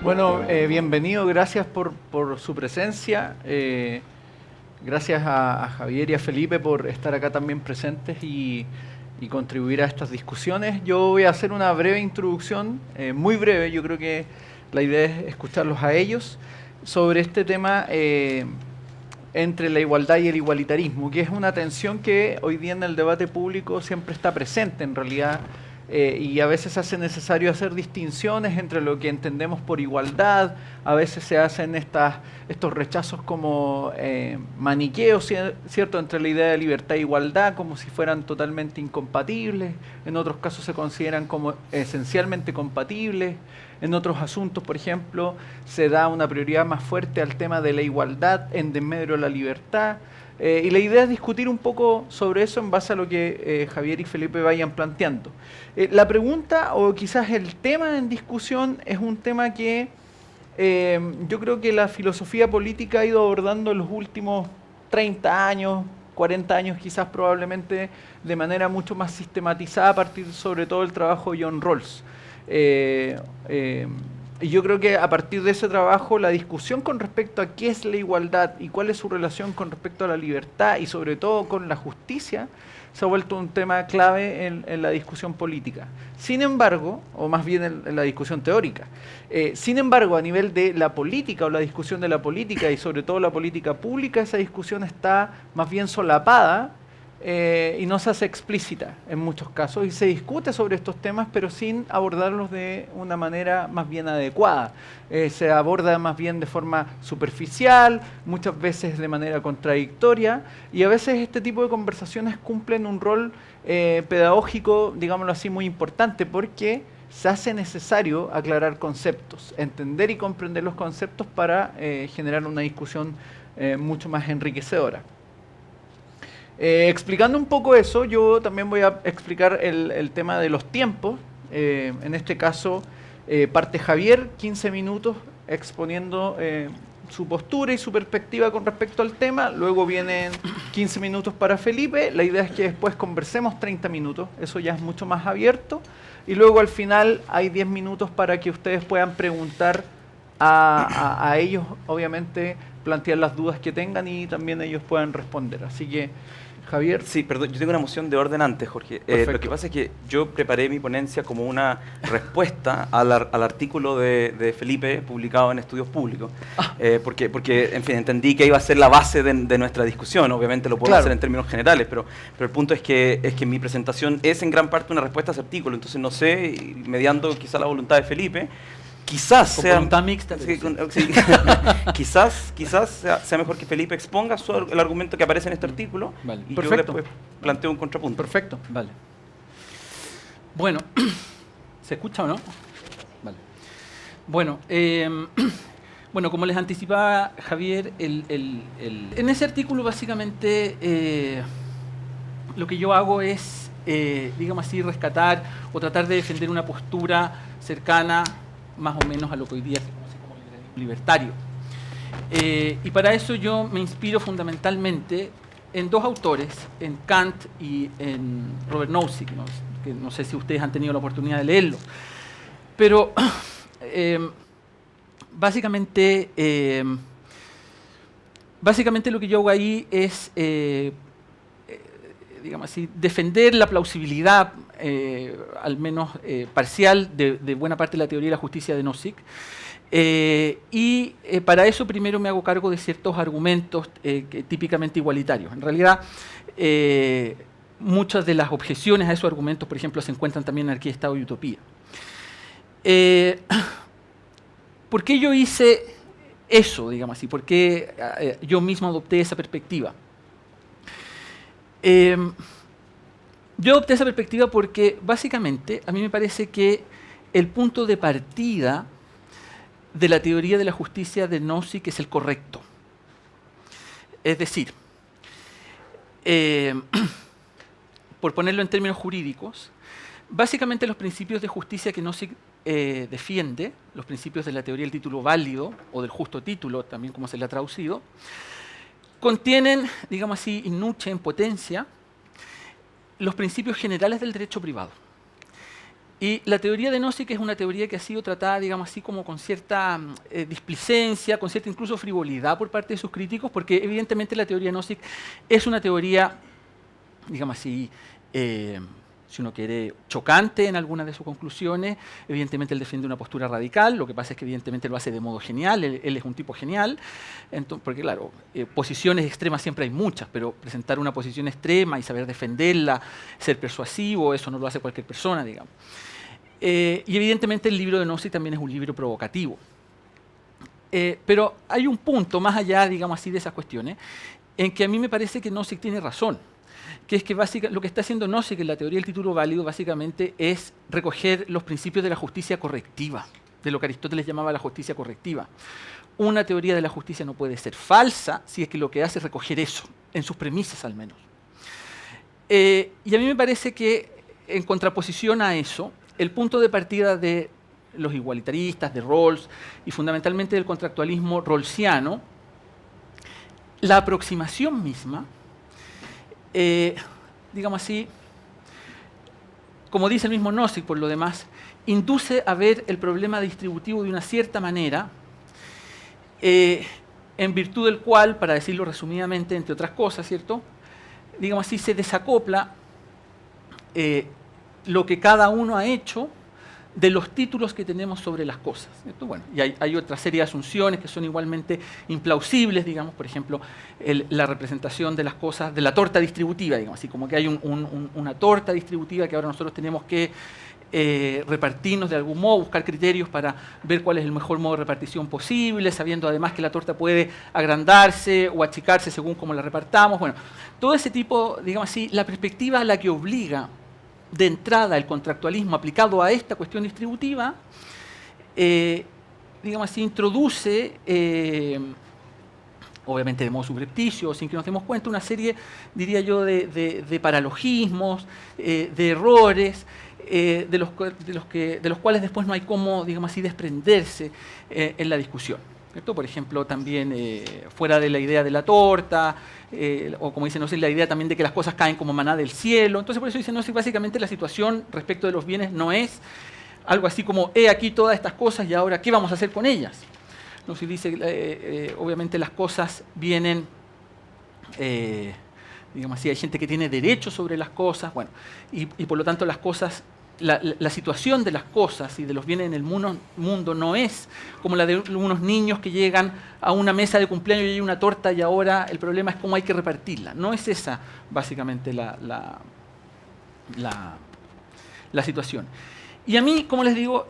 Bueno, bienvenido, gracias por su presencia. Gracias a Javier y a Felipe por estar acá también presentes y contribuir a estas discusiones. Yo voy a hacer una breve introducción, muy breve, yo creo que la idea es escucharlos a ellos, sobre este tema entre la igualdad y el igualitarismo, que es una tensión que hoy día en el debate público siempre está presente en realidad. Y a veces se hace necesario hacer distinciones entre lo que entendemos por igualdad, a veces se hacen estos rechazos como maniqueos, ¿cierto?, entre la idea de libertad e igualdad, como si fueran totalmente incompatibles, en otros casos se consideran como esencialmente compatibles, en otros asuntos, por ejemplo, se da una prioridad más fuerte al tema de la igualdad en desmedro de la libertad. Y la idea es discutir un poco sobre eso en base a lo que Javier y Felipe vayan planteando. La pregunta, o quizás el tema en discusión, es un tema que yo creo que la filosofía política ha ido abordando en los últimos 30 años, 40 años quizás probablemente, de manera mucho más sistematizada a partir sobre todo del trabajo de John Rawls. Y yo creo que a partir de ese trabajo la discusión con respecto a qué es la igualdad y cuál es su relación con respecto a la libertad y sobre todo con la justicia se ha vuelto un tema clave en la discusión política. Sin embargo, o más bien en la discusión teórica, sin embargo, a nivel de la política o la discusión de la política y sobre todo la política pública, esa discusión está más bien solapada y no se hace explícita en muchos casos y se discute sobre estos temas pero sin abordarlos de una manera más bien adecuada. Se aborda más bien de forma superficial, muchas veces de manera contradictoria y a veces este tipo de conversaciones cumplen un rol pedagógico, digámoslo así, muy importante porque se hace necesario aclarar conceptos, entender y comprender los conceptos para generar una discusión mucho más enriquecedora. Explicando un poco eso, yo también voy a explicar el tema de los tiempos. En este caso, parte Javier, 15 minutos exponiendo su postura y su perspectiva con respecto al tema. Luego vienen 15 minutos para Felipe. La idea es que después conversemos 30 minutos. Eso ya es mucho más abierto. Y luego al final hay 10 minutos para que ustedes puedan preguntar a ellos, obviamente, plantear las dudas que tengan y también ellos puedan responder. Así que Javier. Sí, perdón, yo tengo una moción de orden antes, Jorge. Lo que pasa es que yo preparé mi ponencia como una respuesta al artículo de Felipe publicado en Estudios Públicos, porque, en fin, entendí que iba a ser la base de nuestra discusión. Obviamente lo podemos hacer en términos generales, pero el punto es que mi presentación es en gran parte una respuesta a ese artículo. Entonces, no sé, mediando quizá la voluntad de Felipe, quizás con sea voluntad mixta. Sí, sí. quizás sea mejor que Felipe exponga el argumento que aparece en este artículo. Vale. Y Perfecto. yo después planteo un contrapunto. Perfecto. Vale. Bueno, ¿se escucha o no? Vale. Bueno, bueno, como les anticipaba Javier, en ese artículo básicamente lo que yo hago es, digamos así, rescatar o tratar de defender una postura cercana más o menos a lo que hoy día se conoce como el libertario. Y para eso yo me inspiro fundamentalmente en dos autores, en Kant y en Robert Nozick, ¿no? Que no sé si ustedes han tenido la oportunidad de leerlo. Pero básicamente lo que yo hago ahí es digamos así, defender la plausibilidad, al menos parcial, de buena parte de la teoría de la justicia de Nozick. Para eso primero me hago cargo de ciertos argumentos típicamente igualitarios. En realidad, muchas de las objeciones a esos argumentos, por ejemplo, se encuentran también en Anarquía, Estado y Utopía. ¿Por qué yo hice eso, digamos así? ¿Por qué yo mismo adopté esa perspectiva? Yo adopté esa perspectiva porque básicamente a mí me parece que el punto de partida de la teoría de la justicia de Nozick es el correcto. Es decir, por ponerlo en términos jurídicos, básicamente los principios de justicia que Nozick defiende, los principios de la teoría del título válido o del justo título, también como se le ha traducido, contienen, digamos así, in nuce, en potencia, los principios generales del derecho privado. Y la teoría de Nozick es una teoría que ha sido tratada, digamos así, como con cierta displicencia, con cierta incluso frivolidad por parte de sus críticos, porque evidentemente la teoría de Nozick es una teoría, digamos así, si uno quiere, chocante en algunas de sus conclusiones. Evidentemente él defiende una postura radical, lo que pasa es que evidentemente lo hace de modo genial, él es un tipo genial, entonces, porque claro, posiciones extremas siempre hay muchas, pero presentar una posición extrema y saber defenderla, ser persuasivo, eso no lo hace cualquier persona, digamos. Y evidentemente el libro de Nozick también es un libro provocativo. Pero hay un punto más allá, digamos así, de esas cuestiones, en que a mí me parece que Nozick tiene razón, que es que lo que está haciendo Nozick en la teoría del título válido básicamente es recoger los principios de la justicia correctiva, de lo que Aristóteles llamaba la justicia correctiva. Una teoría de la justicia no puede ser falsa si es que lo que hace es recoger eso, en sus premisas al menos. Y a mí me parece que, en contraposición a eso, el punto de partida de los igualitaristas, de Rawls, y fundamentalmente del contractualismo rawlsiano, la aproximación misma, digamos así, como dice el mismo Nozick por lo demás, induce a ver el problema distributivo de una cierta manera, en virtud del cual, para decirlo resumidamente, entre otras cosas, ¿cierto?, digamos así, se desacopla lo que cada uno ha hecho de los títulos que tenemos sobre las cosas, ¿cierto? Bueno, y hay otra serie de asunciones que son igualmente implausibles, digamos, por ejemplo, la representación de las cosas, de la torta distributiva, digamos, así como que hay una torta distributiva que ahora nosotros tenemos que repartirnos de algún modo, buscar criterios para ver cuál es el mejor modo de repartición posible, sabiendo además que la torta puede agrandarse o achicarse según cómo la repartamos. Bueno, todo ese tipo, digamos así, la perspectiva a la que obliga de entrada el contractualismo aplicado a esta cuestión distributiva, digamos así, introduce, obviamente de modo subrepticio, sin que nos demos cuenta, una serie, diría yo, de paralogismos, de errores, de los cuales después no hay cómo, digamos así, desprenderse en la discusión, ¿cierto? Por ejemplo, también fuera de la idea de la torta, o como dice Nozick, la idea también de que las cosas caen como maná del cielo. Entonces, por eso dice Nozick, básicamente la situación respecto de los bienes no es algo así como, he aquí todas estas cosas y ahora, ¿qué vamos a hacer con ellas? Nozick dice, obviamente las cosas vienen, digamos así, hay gente que tiene derechos sobre las cosas, bueno, y por lo tanto las cosas, la situación de las cosas y de los bienes en el mundo no es como la de unos niños que llegan a una mesa de cumpleaños y hay una torta y ahora el problema es cómo hay que repartirla. No es esa básicamente la situación. Y a mí, como les digo,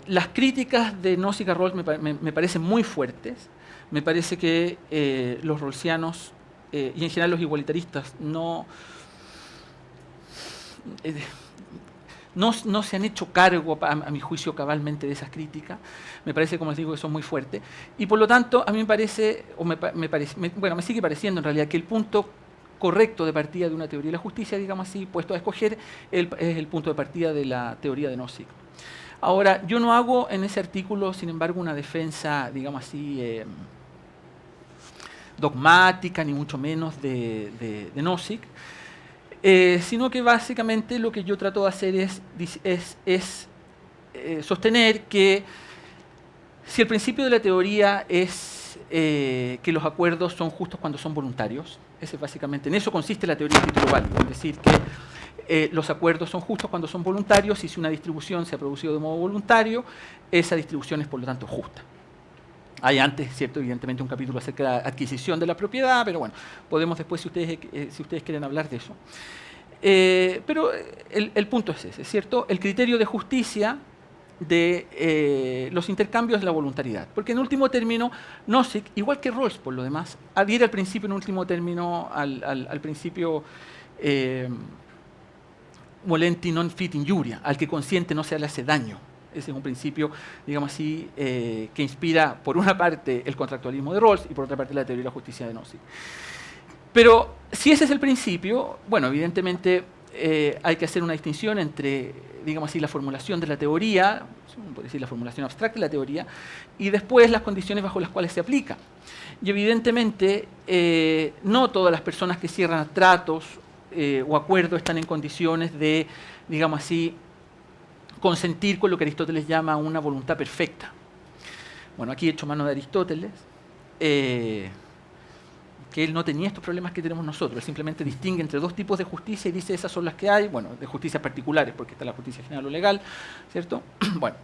las críticas de Nozick a Rawls me parecen muy fuertes. Me parece que los rawlsianos y en general los igualitaristas no se han hecho cargo, a mi juicio, cabalmente de esas críticas. Me parece, como les digo, que son muy fuertes. Y por lo tanto, a mí me parece, me sigue pareciendo en realidad que el punto correcto de partida de una teoría de la justicia, digamos así, puesto a escoger, es el punto de partida de la teoría de Nozick. Ahora, yo no hago en ese artículo, sin embargo, una defensa, digamos así, dogmática, ni mucho menos de Nozick, sino que básicamente lo que yo trato de hacer es sostener que si el principio de la teoría es que los acuerdos son justos cuando son voluntarios, en eso consiste la teoría del título válido, es decir, que los acuerdos son justos cuando son voluntarios y si una distribución se ha producido de modo voluntario, esa distribución es por lo tanto justa. Hay antes, cierto, evidentemente un capítulo acerca de la adquisición de la propiedad, pero bueno, podemos después, si ustedes quieren hablar de eso. Pero el punto es ese, ¿cierto? El criterio de justicia de los intercambios es la voluntariedad. Porque en último término, Nozick, igual que Rawls por lo demás, adhiere al principio, en último término, al principio volenti non fit injuria, al que consciente no se le hace daño. Ese es un principio, digamos así, que inspira por una parte el contractualismo de Rawls y por otra parte la teoría de la justicia de Nozick. Pero si ese es el principio, bueno, evidentemente hay que hacer una distinción entre, digamos así, la formulación de la teoría, puede decir la formulación abstracta de la teoría, y después las condiciones bajo las cuales se aplica. Y evidentemente no todas las personas que cierran tratos o acuerdos están en condiciones de, digamos así, consentir con lo que Aristóteles llama una voluntad perfecta. Bueno, aquí he hecho mano de Aristóteles, que él no tenía estos problemas que tenemos nosotros. Él simplemente distingue entre dos tipos de justicia y dice esas son las que hay, bueno, de justicias particulares, porque está la justicia general o legal, ¿cierto? Bueno,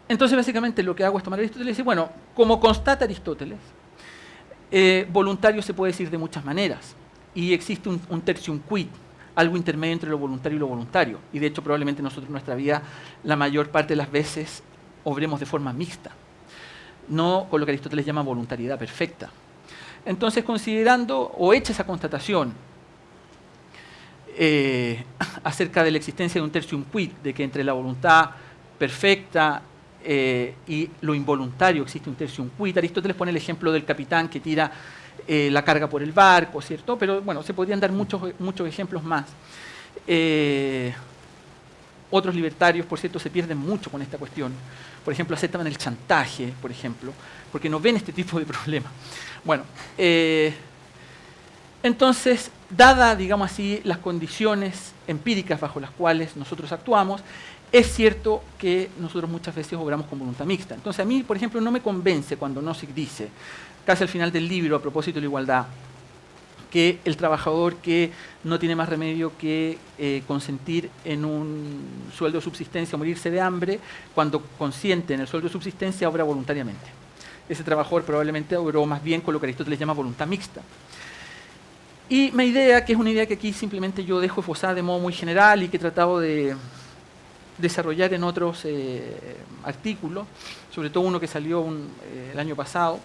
entonces básicamente lo que hago es tomar a Aristóteles y decir, bueno, como constata Aristóteles, voluntario se puede decir de muchas maneras, y existe un tertium quid, algo intermedio entre lo voluntario y lo voluntario, y de hecho probablemente nosotros en nuestra vida la mayor parte de las veces obremos de forma mixta, no con lo que Aristóteles llama voluntariedad perfecta. Entonces, considerando o hecha esa constatación acerca de la existencia de un tertium quid, de que entre la voluntad perfecta y lo involuntario existe un tertium quid, Aristóteles pone el ejemplo del capitán que tira la carga por el barco, ¿cierto? Pero bueno, se podrían dar muchos ejemplos más. Otros libertarios, por cierto, se pierden mucho con esta cuestión. Por ejemplo, aceptan el chantaje, por ejemplo, porque no ven este tipo de problemas. Bueno, entonces, dada, digamos así, las condiciones empíricas bajo las cuales nosotros actuamos, es cierto que nosotros muchas veces obramos con voluntad mixta. Entonces, a mí, por ejemplo, no me convence cuando Nozick dice, casi al final del libro, a propósito de la igualdad, que el trabajador que no tiene más remedio que consentir en un sueldo de subsistencia o morirse de hambre, cuando consiente en el sueldo de subsistencia, obra voluntariamente. Ese trabajador probablemente obró más bien con lo que Aristóteles llama voluntad mixta. Y mi idea, que es una idea que aquí simplemente yo dejo esbozada de modo muy general y que he tratado de desarrollar en otros artículos, sobre todo uno que salió el año pasado,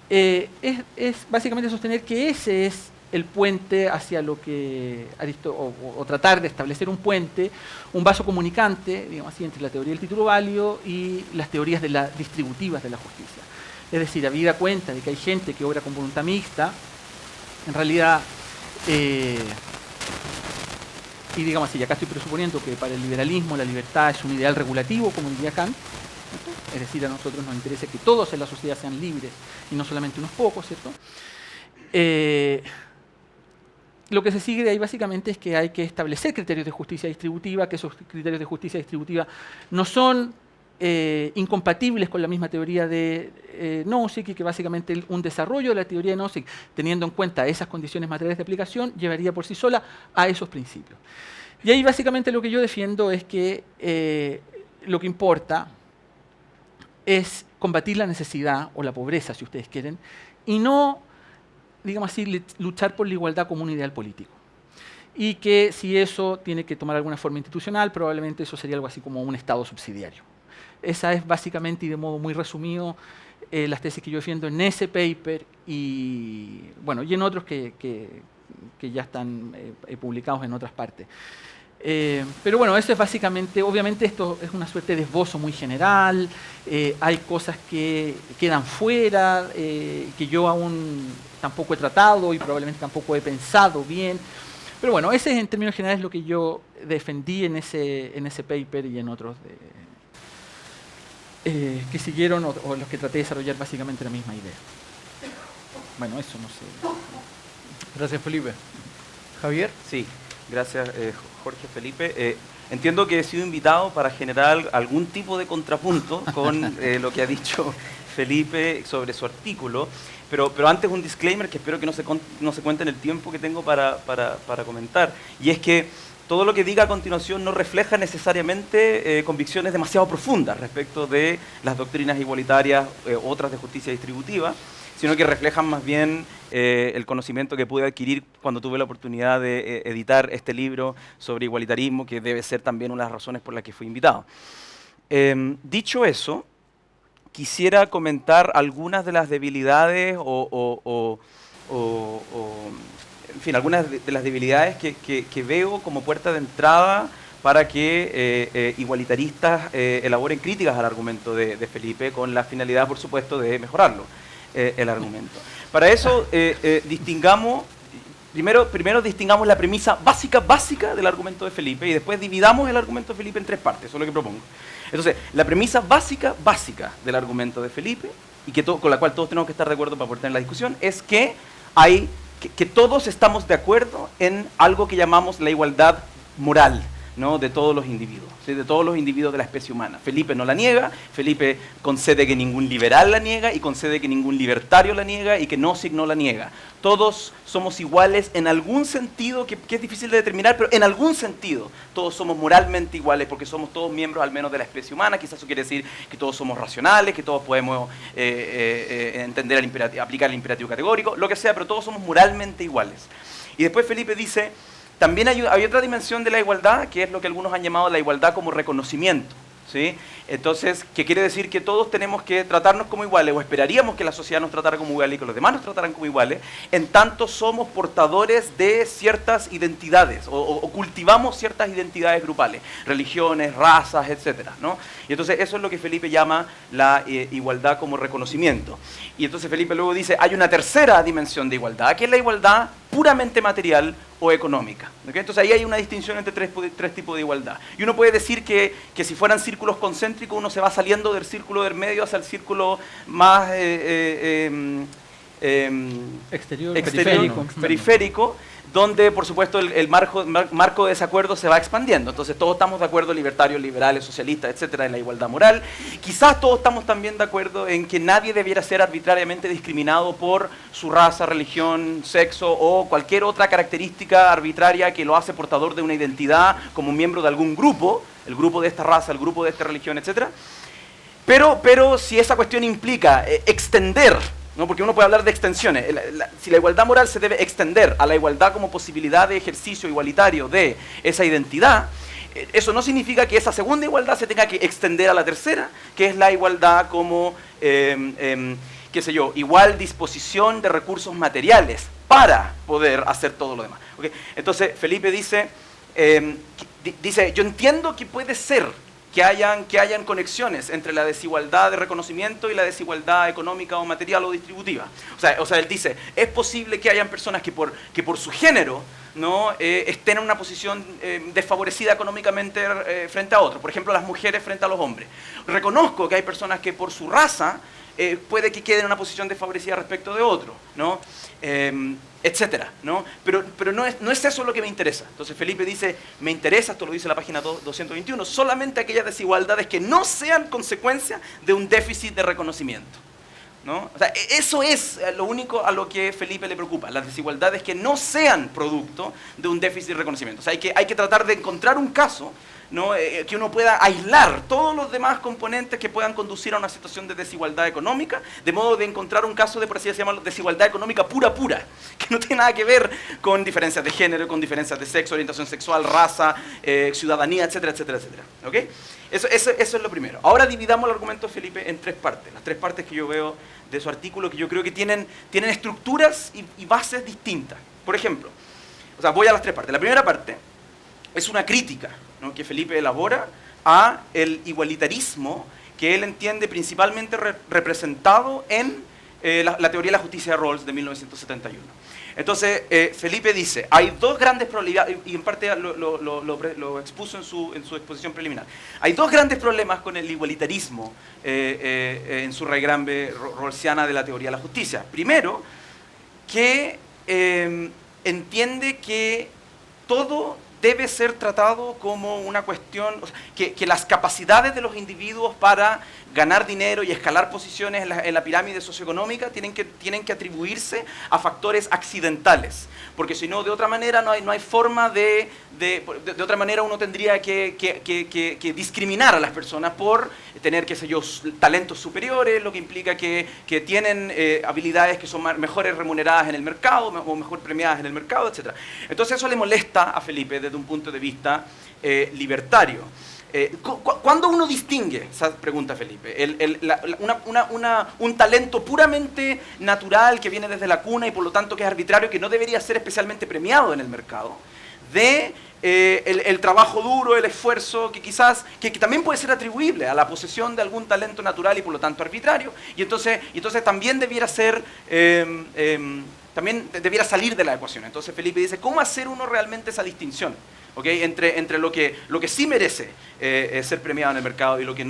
es básicamente sostener que ese es el puente hacia lo que o tratar de establecer un puente, un vaso comunicante, digamos así, entre la teoría del título válido y las teorías distributivas de la justicia. Es decir, habida cuenta de que hay gente que obra con voluntad mixta, en realidad, y digamos así, acá estoy presuponiendo que para el liberalismo la libertad es un ideal regulativo, como diría Kant, ¿cierto? Es decir, a nosotros nos interesa que todos en la sociedad sean libres y no solamente unos pocos, ¿cierto? Lo que se sigue de ahí básicamente es que hay que establecer criterios de justicia distributiva, que esos criterios de justicia distributiva no son incompatibles con la misma teoría de Nozick, y que básicamente un desarrollo de la teoría de Nozick, teniendo en cuenta esas condiciones materiales de aplicación, llevaría por sí sola a esos principios. Y ahí básicamente lo que yo defiendo es que lo que importa es combatir la necesidad o la pobreza, si ustedes quieren, y no, digamos así, luchar por la igualdad como un ideal político. Y que si eso tiene que tomar alguna forma institucional, probablemente eso sería algo así como un Estado subsidiario. Esa es básicamente y de modo muy resumido las tesis que yo defiendo en ese paper y, bueno, y en otros que ya están publicados en otras partes. Pero bueno, eso es básicamente, obviamente esto es una suerte de esbozo muy general, hay cosas que quedan fuera, que yo aún tampoco he tratado y probablemente tampoco he pensado bien. Pero bueno, ese es en términos generales lo que yo defendí en ese paper y en otros que siguieron o los que traté de desarrollar básicamente la misma idea. Bueno, eso no sé. Gracias, Felipe. Javier. Sí, gracias, Jorge, Felipe. Entiendo que he sido invitado para generar algún tipo de contrapunto con lo que ha dicho Felipe sobre su artículo, pero antes un disclaimer que espero que no se cuente en el tiempo que tengo para comentar, y es que todo lo que diga a continuación no refleja necesariamente convicciones demasiado profundas respecto de las doctrinas igualitarias, otras de justicia distributiva, sino que reflejan más bien el conocimiento que pude adquirir cuando tuve la oportunidad de editar este libro sobre igualitarismo, que debe ser también una de las razones por las que fui invitado. Dicho eso, quisiera comentar algunas de las debilidades en fin, algunas de las debilidades que veo como puerta de entrada para que igualitaristas elaboren críticas al argumento de Felipe, con la finalidad, por supuesto, de mejorarlo, el argumento. Para eso, primero distingamos la premisa básica del argumento de Felipe y después dividamos el argumento de Felipe en tres partes, eso es lo que propongo. Entonces, la premisa básica del argumento de Felipe, y con la cual todos tenemos que estar de acuerdo para poder tener la discusión, es que que todos estamos de acuerdo en algo que llamamos la igualdad moral, ¿no? de todos los individuos, ¿sí? de todos los individuos de la especie humana. Felipe no la niega, Felipe concede que ningún liberal la niega y concede que ningún libertario la niega y que Nozick no la niega. Todos somos iguales en algún sentido, que es difícil de determinar, pero en algún sentido todos somos moralmente iguales porque somos todos miembros al menos de la especie humana. Quizás eso quiere decir que todos somos racionales, que todos podemos entender el imperativo, aplicar el imperativo categórico, lo que sea, pero todos somos moralmente iguales. Y después Felipe dice, también hay otra dimensión de la igualdad, que es lo que algunos han llamado la igualdad como reconocimiento, ¿sí? Entonces, ¿qué quiere decir? Que todos tenemos que tratarnos como iguales, o esperaríamos que la sociedad nos tratara como iguales y que los demás nos trataran como iguales, en tanto somos portadores de ciertas identidades, o cultivamos ciertas identidades grupales, religiones, razas, etcétera, ¿no? Y entonces eso es lo que Felipe llama la igualdad como reconocimiento. Y entonces Felipe luego dice, hay una tercera dimensión de igualdad, que es la igualdad puramente material o económica. ¿Okay? Entonces ahí hay una distinción entre tres tipos de igualdad. Y uno puede decir que si fueran círculos concéntricos, uno se va saliendo del círculo del medio hacia el círculo más exterior, periférico, donde por supuesto el marco de desacuerdo se va expandiendo. Entonces todos estamos de acuerdo, libertarios, liberales, socialistas, etcétera, en la igualdad moral. Quizás todos estamos también de acuerdo en que nadie debiera ser arbitrariamente discriminado por su raza, religión, sexo o cualquier otra característica arbitraria que lo hace portador de una identidad como miembro de algún grupo, el grupo de esta raza, el grupo de esta religión, etcétera. Pero si esa cuestión implica extender, ¿no? Porque uno puede hablar de extensiones. Si la igualdad moral se debe extender a la igualdad como posibilidad de ejercicio igualitario de esa identidad, eso no significa que esa segunda igualdad se tenga que extender a la tercera, que es la igualdad como, qué sé yo, igual disposición de recursos materiales para poder hacer todo lo demás. ¿Okay? Entonces Felipe dice, yo entiendo que puede ser que hayan conexiones entre la desigualdad de reconocimiento y la desigualdad económica o material o distributiva. O sea, él dice, es posible que hayan personas que por su género, ¿no? Estén en una posición desfavorecida económicamente frente a otros. Por ejemplo, las mujeres frente a los hombres. Reconozco que hay personas que por su raza puede que queden en una posición desfavorecida respecto de otro, ¿no? Etcétera, ¿no? Pero no es eso lo que me interesa. Entonces Felipe dice, me interesa, esto lo dice la página 221, solamente aquellas desigualdades que no sean consecuencia de un déficit de reconocimiento, ¿no? O sea, eso es lo único a lo que Felipe le preocupa, las desigualdades que no sean producto de un déficit de reconocimiento. O sea, hay que tratar de encontrar un caso, ¿no? Que uno pueda aislar todos los demás componentes que puedan conducir a una situación de desigualdad económica, de modo de encontrar un caso de, por así decirlo, desigualdad económica pura, que no tiene nada que ver con diferencias de género, con diferencias de sexo, orientación sexual, raza, ciudadanía, etcétera, etcétera, etcétera. ¿Okay? Eso es lo primero. Ahora dividamos el argumento de Felipe en tres partes, las tres partes que yo veo de su artículo, que yo creo que tienen estructuras y bases distintas. Por ejemplo, o sea, voy a las tres partes. La primera parte es una crítica, ¿no? que Felipe elabora a el igualitarismo que él entiende principalmente representado en la teoría de la justicia de Rawls de 1971. Entonces, Felipe dice, hay dos grandes problemas, y en parte lo expuso en su exposición preliminar, hay dos grandes problemas con el igualitarismo en su raíz rawlsiana de la teoría de la justicia. Primero, que entiende que todo debe ser tratado como una cuestión, o sea, que las capacidades de los individuos para ganar dinero y escalar posiciones en la pirámide socioeconómica tienen que atribuirse a factores accidentales, porque si no, de otra manera no hay forma de otra manera uno tendría que discriminar a las personas por tener, qué sé yo, talentos superiores, lo que implica que tienen habilidades que son mejores remuneradas en el mercado o mejor premiadas en el mercado, etc. Entonces eso le molesta a Felipe desde un punto de vista libertario. ¿Cuándo uno distingue, esa pregunta Felipe, un talento puramente natural que viene desde la cuna y por lo tanto que es arbitrario, que no debería ser especialmente premiado en el mercado, de el trabajo duro, el esfuerzo, que también puede ser atribuible a la posesión de algún talento natural y por lo tanto arbitrario, y entonces también debiera ser también debiera salir de la ecuación. Entonces Felipe dice, ¿cómo hacer uno realmente esa distinción? ¿Okay? Entre lo que sí merece ser premiado en el mercado y lo que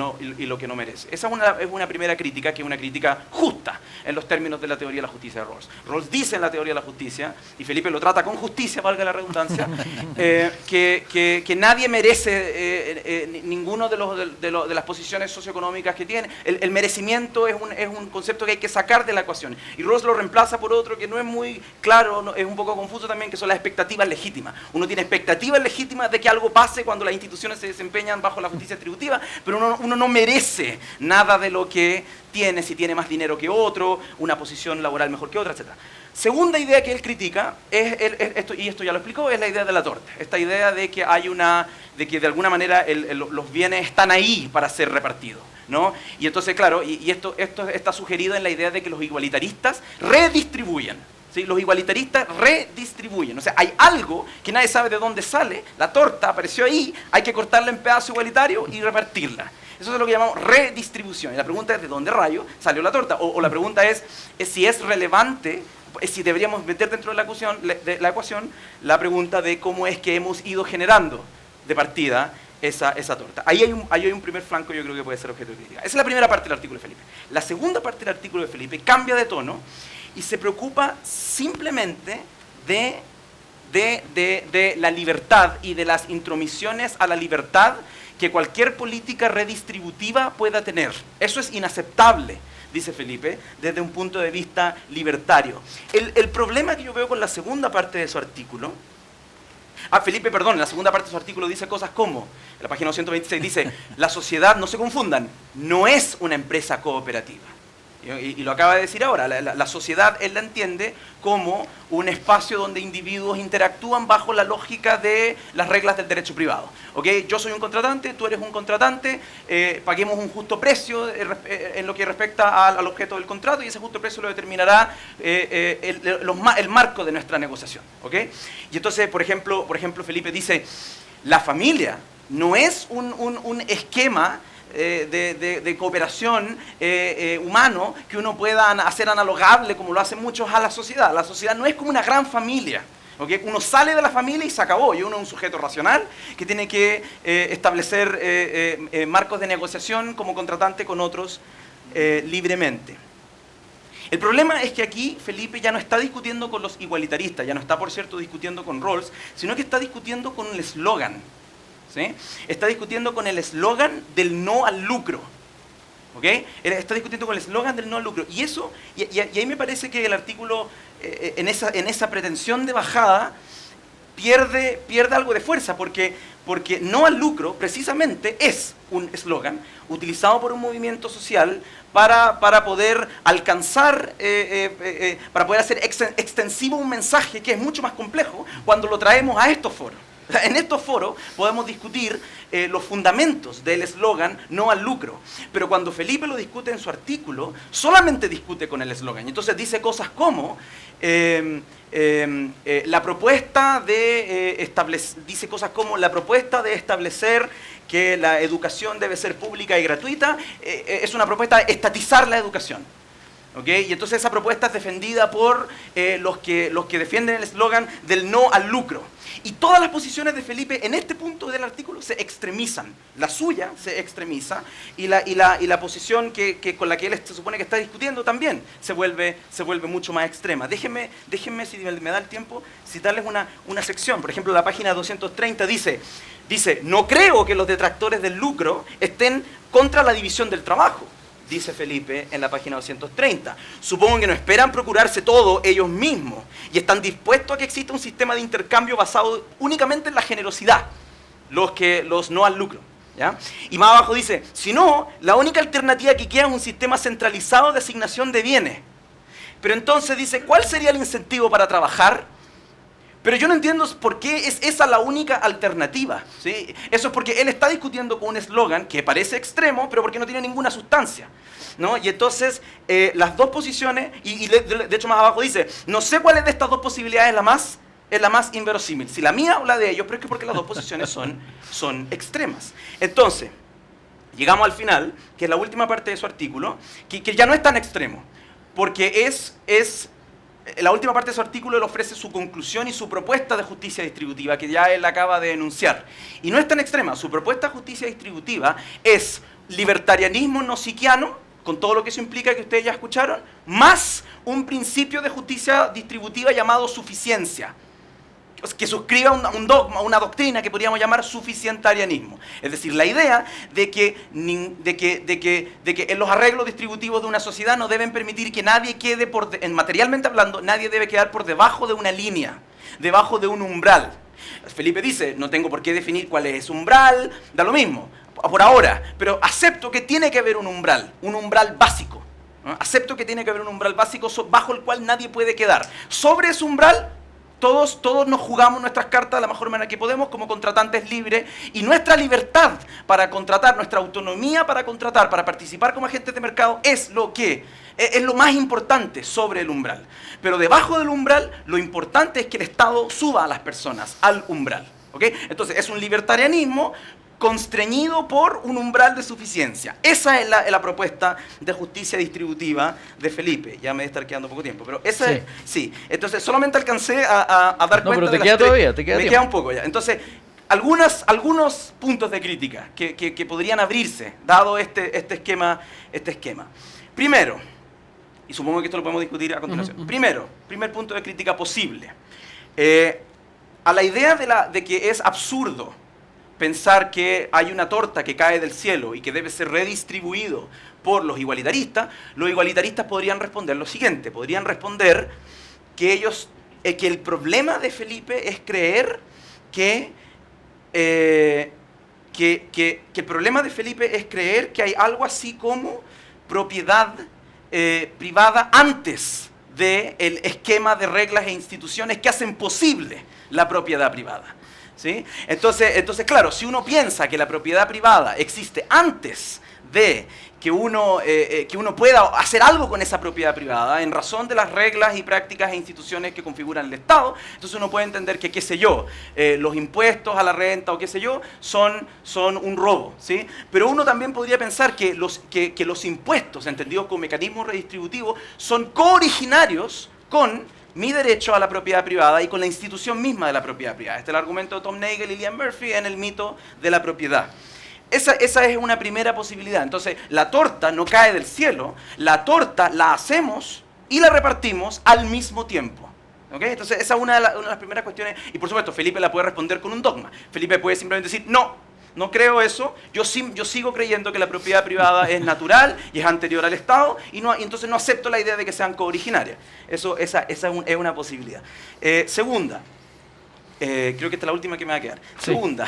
no merece. Esa es una primera crítica, que es una crítica justa en los términos de la teoría de la justicia de Rawls. Rawls dice en la teoría de la justicia, y Felipe lo trata con justicia, valga la redundancia, que nadie merece ninguno de las posiciones socioeconómicas que tiene. El merecimiento es un concepto que hay que sacar de la ecuación. Y Rawls lo reemplaza por otro que no es muy claro, es un poco confuso también, que son las expectativas legítimas. Uno tiene expectativas legítimas de que algo pase cuando las instituciones se desempeñan bajo la justicia distributiva, pero uno no merece nada de lo que tiene, si tiene más dinero que otro, una posición laboral mejor que otra, etc. Segunda idea que él critica, y esto ya lo explicó, es la idea de la torta. Esta idea de que de que de alguna manera los bienes están ahí para ser repartidos, ¿no? Y entonces, claro, y esto está sugerido en la idea de que los igualitaristas redistribuyen. ¿Sí? Los igualitaristas redistribuyen. O sea, hay algo que nadie sabe de dónde sale, la torta apareció ahí, hay que cortarla en pedazos igualitarios y repartirla. Eso es lo que llamamos redistribución. Y la pregunta es, ¿de dónde rayo salió la torta? O la pregunta es si es relevante, si deberíamos meter dentro de la ecuación la pregunta de cómo es que hemos ido generando de partida esa torta. Ahí hay un primer flanco, yo creo que puede ser objeto de crítica. Esa es la primera parte del artículo de Felipe. La segunda parte del artículo de Felipe cambia de tono y se preocupa simplemente de la libertad y de las intromisiones a la libertad que cualquier política redistributiva pueda tener. Eso es inaceptable, dice Felipe, desde un punto de vista libertario. El problema que yo veo con la segunda parte de su artículo... Felipe, perdón, en la segunda parte de su artículo dice cosas como, en la página 226 dice, la sociedad, no se confundan, no es una empresa cooperativa. Y lo acaba de decir ahora, la sociedad él la entiende como un espacio donde individuos interactúan bajo la lógica de las reglas del derecho privado. ¿Okay? Yo soy un contratante, tú eres un contratante, paguemos un justo precio en lo que respecta al objeto del contrato y ese justo precio lo determinará el marco de nuestra negociación. ¿Okay? Y entonces, por ejemplo, Felipe dice, la familia no es un esquema de cooperación humano que uno pueda hacer analogable como lo hacen muchos a la sociedad. La sociedad no es como una gran familia. ¿Okay? Uno sale de la familia y se acabó. Y uno es un sujeto racional que tiene que establecer marcos de negociación como contratante con otros libremente. El problema es que aquí Felipe ya no está discutiendo con los igualitaristas, ya no está, por cierto, discutiendo con Rawls, sino que está discutiendo con el eslogan. ¿Sí? Está discutiendo con el eslogan del no al lucro. ¿Okay? Está discutiendo con el eslogan del no al lucro. Y eso, y ahí me parece que el artículo, en esa pretensión de bajada, pierde algo de fuerza, porque no al lucro precisamente es un eslogan utilizado por un movimiento social para poder alcanzar, para poder hacer extensivo un mensaje que es mucho más complejo cuando lo traemos a estos foros. En estos foros podemos discutir los fundamentos del eslogan no al lucro, pero cuando Felipe lo discute en su artículo, solamente discute con el eslogan. Y entonces dice cosas como la propuesta de establecer que la educación debe ser pública y gratuita, es una propuesta de estatizar la educación. ¿Okay? Y entonces esa propuesta es defendida por los que defienden el eslogan del no al lucro. Y todas las posiciones de Felipe en este punto del artículo se extremizan. La suya se extremiza y la posición con la que él se supone que está discutiendo también se vuelve mucho más extrema. Déjenme, si me da el tiempo, citarles una sección. Por ejemplo, la página 230 dice, no creo que los detractores del lucro estén contra la división del trabajo. Dice Felipe en la página 230. Supongo que no esperan procurarse todo ellos mismos y están dispuestos a que exista un sistema de intercambio basado únicamente en la generosidad, los no al lucro. ¿Ya? Y más abajo dice, si no, la única alternativa que queda es un sistema centralizado de asignación de bienes. Pero entonces dice, ¿cuál sería el incentivo para trabajar? Pero yo no entiendo por qué es esa la única alternativa. ¿Sí? Eso es porque él está discutiendo con un eslogan que parece extremo, pero porque no tiene ninguna sustancia. ¿No? Y entonces, las dos posiciones, y de hecho más abajo dice, no sé cuál es de estas dos posibilidades es la más inverosímil, si la mía o la de ellos, pero es que porque las dos posiciones son extremas. Entonces, llegamos al final, que es la última parte de su artículo, que ya no es tan extremo, porque es en la última parte de su artículo él ofrece su conclusión y su propuesta de justicia distributiva, que ya él acaba de enunciar. Y no es tan extrema. Su propuesta de justicia distributiva es libertarianismo gnosiquiano, con todo lo que eso implica que ustedes ya escucharon, más un principio de justicia distributiva llamado suficiencia, que suscriba un dogma, una doctrina que podríamos llamar suficientarianismo. Es decir, la idea de que en los arreglos distributivos de una sociedad no deben permitir que nadie quede, materialmente hablando, nadie debe quedar por debajo de una línea, debajo de un umbral. Felipe dice, no tengo por qué definir cuál es umbral, da lo mismo, por ahora, pero acepto que tiene que haber un umbral básico. ¿No? Acepto que tiene que haber un umbral básico bajo el cual nadie puede quedar. Sobre ese umbral, todos nos jugamos nuestras cartas de la mejor manera que podemos como contratantes libres, y nuestra libertad para contratar, nuestra autonomía para contratar, para participar como agentes de mercado es lo más importante sobre el umbral. Pero debajo del umbral, lo importante es que el Estado suba a las personas al umbral. ¿Okay? Entonces, es un libertarianismo constreñido por un umbral de suficiencia. Esa es la propuesta de justicia distributiva de Felipe. Ya me debe estar quedando poco tiempo, pero esa es, sí. Entonces, solamente alcancé a dar cuenta pero te de queda las tres. Todavía, te queda me tiempo. queda un poco ya. Entonces, algunos puntos de crítica que podrían abrirse, dado este esquema. Primero, y supongo que esto lo podemos discutir a continuación. Primero, primer punto de crítica posible. A la idea de que es absurdo pensar que hay una torta que cae del cielo y que debe ser redistribuido por los igualitaristas podrían responder lo siguiente. Podrían responder que el problema de Felipe es creer que el problema de Felipe es creer que hay algo así como propiedad privada antes del esquema de reglas e instituciones que hacen posible la propiedad privada. ¿Sí? Entonces, claro, si uno piensa que la propiedad privada existe antes de que uno pueda hacer algo con esa propiedad privada, en razón de las reglas y prácticas e instituciones que configuran el Estado, entonces uno puede entender que, qué sé yo, los impuestos a la renta o qué sé yo, son un robo, ¿sí? Pero uno también podría pensar que los impuestos, entendidos como mecanismos redistributivos, son cooriginarios con mi derecho a la propiedad privada y con la institución misma de la propiedad privada. Este es el argumento de Tom Nagel y Liam Murphy en el mito de la propiedad. Esa es una primera posibilidad. Entonces, la torta no cae del cielo, la torta la hacemos y la repartimos al mismo tiempo. ¿Okay? Entonces, esa es una de las primeras cuestiones. Y por supuesto, Felipe la puede responder con un dogma. Felipe puede simplemente decir, no creo eso, yo sigo creyendo que la propiedad privada es natural y es anterior al Estado, y entonces no acepto la idea de que sean cooriginarias. Esa es una posibilidad. Segunda, creo que esta es la última que me va a quedar. Sí. Segunda,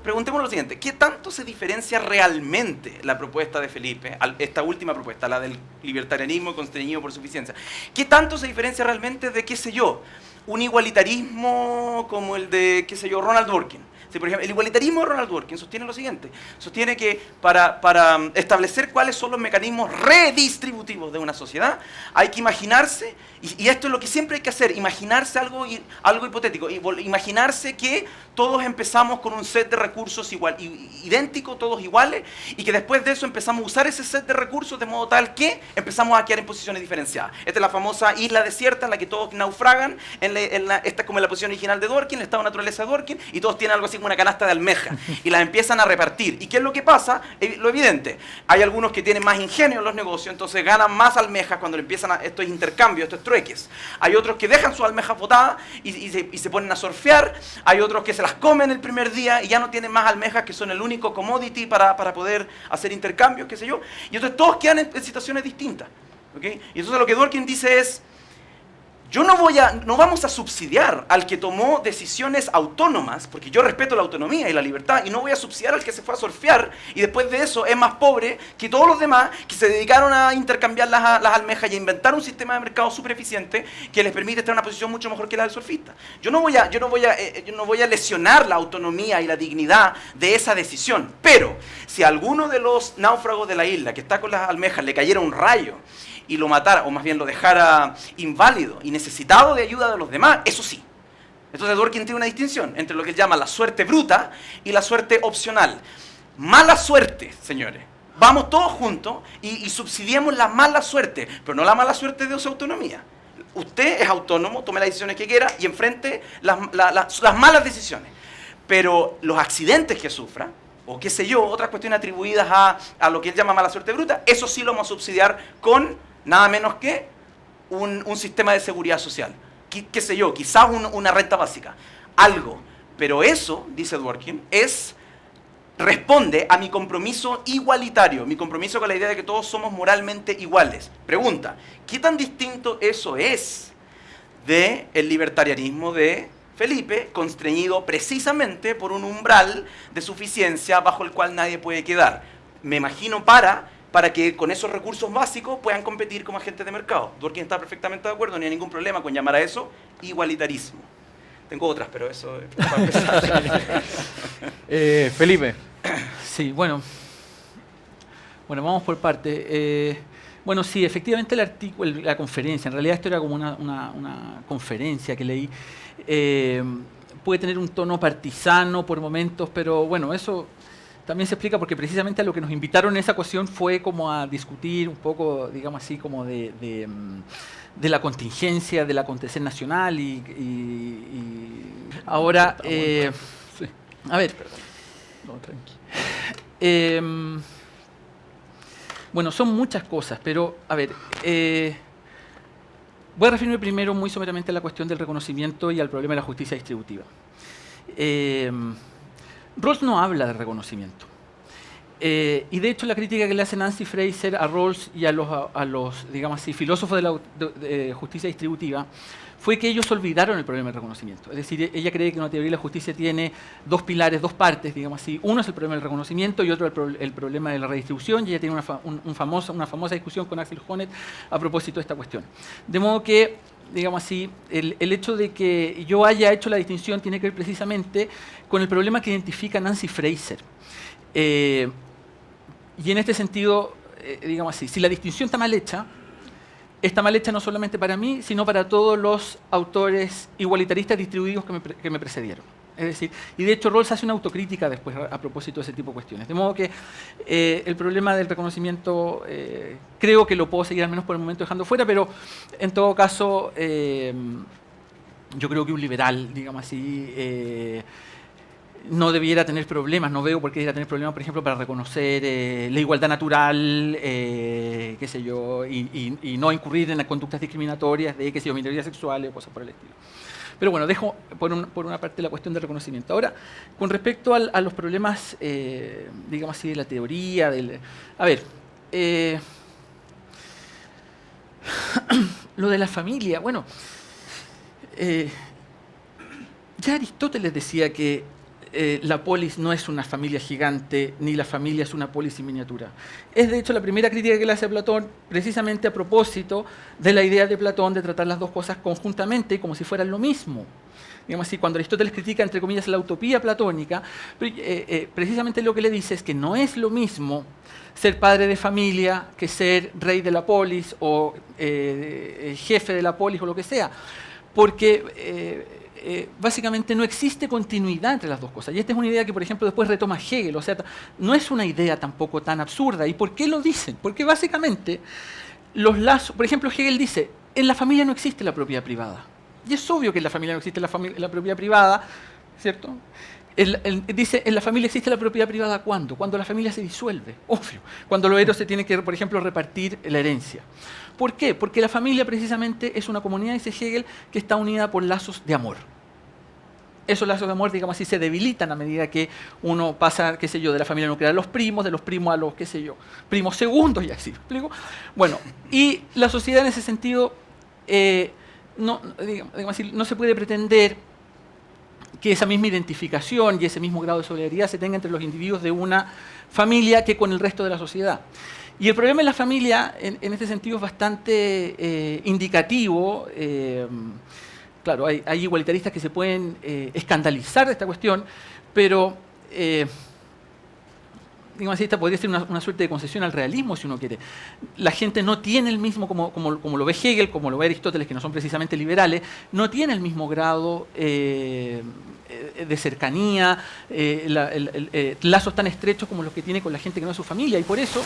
preguntémonos lo siguiente, ¿qué tanto se diferencia realmente la propuesta de Felipe, esta última propuesta, la del libertarianismo constreñido por suficiencia? ¿Qué tanto se diferencia realmente de, qué sé yo, un igualitarismo como el de, qué sé yo, Ronald Dworkin? Sí, por ejemplo, el igualitarismo de Ronald Dworkin sostiene lo siguiente, sostiene que para establecer cuáles son los mecanismos redistributivos de una sociedad, hay que imaginarse, y esto es lo que siempre hay que hacer, imaginarse algo hipotético, imaginarse que todos empezamos con un set de recursos idéntico, todos iguales, y que después de eso empezamos a usar ese set de recursos de modo tal que empezamos a quedar en posiciones diferenciadas. Esta es la famosa isla desierta en la que todos naufragan, esta es como la posición original de Dworkin, el estado de naturaleza de Dworkin, y todos tienen algo así como una canasta de almejas, y las empiezan a repartir. ¿Y qué es lo que pasa? Lo evidente, hay algunos que tienen más ingenio en los negocios, entonces ganan más almejas cuando empiezan estos intercambios, estos trueques. Hay otros que dejan sus almejas botadas y se ponen a surfear, hay otros que se las comen el primer día y ya no tienen más almejas, que son el único commodity para poder hacer intercambios, qué sé yo, y entonces todos quedan en situaciones distintas. ¿Okay? Y entonces lo que Dworkin dice es, no vamos a subsidiar al que tomó decisiones autónomas, porque yo respeto la autonomía y la libertad, y no voy a subsidiar al que se fue a surfear y después de eso es más pobre que todos los demás que se dedicaron a intercambiar las almejas y a inventar un sistema de mercado súper eficiente que les permite estar en una posición mucho mejor que la del surfista. Yo no voy a lesionar la autonomía y la dignidad de esa decisión, pero si a alguno de los náufragos de la isla que está con las almejas le cayera un rayo y lo matara, o más bien lo dejara inválido y necesitado de ayuda de los demás, eso sí. Entonces Dworkin tiene una distinción entre lo que él llama la suerte bruta y la suerte opcional. Mala suerte, señores, vamos todos juntos y subsidiemos la mala suerte, pero no la mala suerte de su autonomía. Usted es autónomo, tome las decisiones que quiera y enfrente las malas decisiones. Pero los accidentes que sufra, o qué sé yo, otras cuestiones atribuidas a lo que él llama mala suerte bruta, eso sí lo vamos a subsidiar con nada menos que un sistema de seguridad social. Qué sé yo, quizás una renta básica. Algo. Pero eso, dice Dworkin, responde a mi compromiso igualitario, mi compromiso con la idea de que todos somos moralmente iguales. Pregunta, ¿qué tan distinto eso es del libertarianismo de Felipe, constreñido precisamente por un umbral de suficiencia bajo el cual nadie puede quedar? Me imagino para que con esos recursos básicos puedan competir como agentes de mercado. Dworkin está perfectamente de acuerdo, no hay ningún problema con llamar a eso igualitarismo. Tengo otras, pero eso es para empezar. Felipe. Sí, bueno, vamos por parte. Bueno, sí, efectivamente el artículo, la conferencia, en realidad esto era como una conferencia que leí, puede tener un tono partisano por momentos, pero bueno, eso también se explica porque precisamente a lo que nos invitaron en esa ocasión fue como a discutir un poco, digamos así, como de la contingencia del acontecer nacional y ahora, sí. A ver, No, tranqui. bueno, son muchas cosas, pero a ver, voy a referirme primero muy someramente a la cuestión del reconocimiento y al problema de la justicia distributiva. Rawls no habla de reconocimiento. Y de hecho la crítica que le hace Nancy Fraser a Rawls y a los digamos así, filósofos de justicia distributiva fue que ellos olvidaron el problema del reconocimiento. Es decir, ella cree que una teoría de la justicia tiene dos pilares, dos partes, digamos así. Uno es el problema del reconocimiento y otro el problema de la redistribución. Y ella tiene una famosa discusión con Axel Honneth a propósito de esta cuestión. De modo que, digamos así, el hecho de que yo haya hecho la distinción tiene que ver precisamente con el problema que identifica Nancy Fraser. Y en este sentido, digamos así, si la distinción está mal hecha no solamente para mí, sino para todos los autores igualitaristas distribuidos que me precedieron. Es decir, y de hecho Rawls hace una autocrítica después a propósito de ese tipo de cuestiones. De modo que el problema del reconocimiento creo que lo puedo seguir al menos por el momento dejando fuera, pero en todo caso yo creo que un liberal, digamos así, no debiera tener problemas, no veo por qué debiera tener problemas, por ejemplo, para reconocer la igualdad natural, qué sé yo, y no incurrir en las conductas discriminatorias de, qué sé yo, minorías sexuales o cosas por el estilo. Pero bueno, dejo por una parte la cuestión del reconocimiento. Ahora, con respecto a los problemas, digamos así, de la teoría, a ver, lo de la familia, bueno, ya Aristóteles decía que la polis no es una familia gigante, ni la familia es una polis en miniatura. Es de hecho la primera crítica que le hace a Platón, precisamente a propósito de la idea de Platón de tratar las dos cosas conjuntamente como si fueran lo mismo. Digamos así, cuando Aristóteles critica, entre comillas, la utopía platónica, precisamente lo que le dice es que no es lo mismo ser padre de familia que ser rey de la polis o jefe de la polis o lo que sea, porque básicamente no existe continuidad entre las dos cosas. Y esta es una idea que, por ejemplo, después retoma Hegel. O sea, no es una idea tampoco tan absurda. ¿Y por qué lo dicen? Porque básicamente los lazos... Por ejemplo, Hegel dice, en la familia no existe la propiedad privada. Y es obvio que en la familia no existe la propiedad privada, ¿cierto? Dice, en la familia existe la propiedad privada ¿cuándo? Cuando la familia se disuelve, obvio. Cuando los héroes se tienen que, por ejemplo, repartir la herencia. ¿Por qué? Porque la familia precisamente es una comunidad, dice Hegel, que está unida por lazos de amor. Esos lazos de amor, digamos así, se debilitan a medida que uno pasa, qué sé yo, de la familia nuclear a los primos, de los primos a los, qué sé yo, primos segundos y así, ¿me explico? Bueno, y la sociedad en ese sentido, digamos así, no se puede pretender que esa misma identificación y ese mismo grado de solidaridad se tenga entre los individuos de una familia que con el resto de la sociedad. Y el problema de la familia, en este sentido, es bastante indicativo. Claro, hay igualitaristas que se pueden escandalizar de esta cuestión, pero digamos así, esta podría ser una suerte de concesión al realismo, si uno quiere. La gente no tiene el mismo, como lo ve Hegel, como lo ve Aristóteles, que no son precisamente liberales, no tiene el mismo grado de cercanía, lazos tan estrechos como los que tiene con la gente que no es su familia. Y por eso,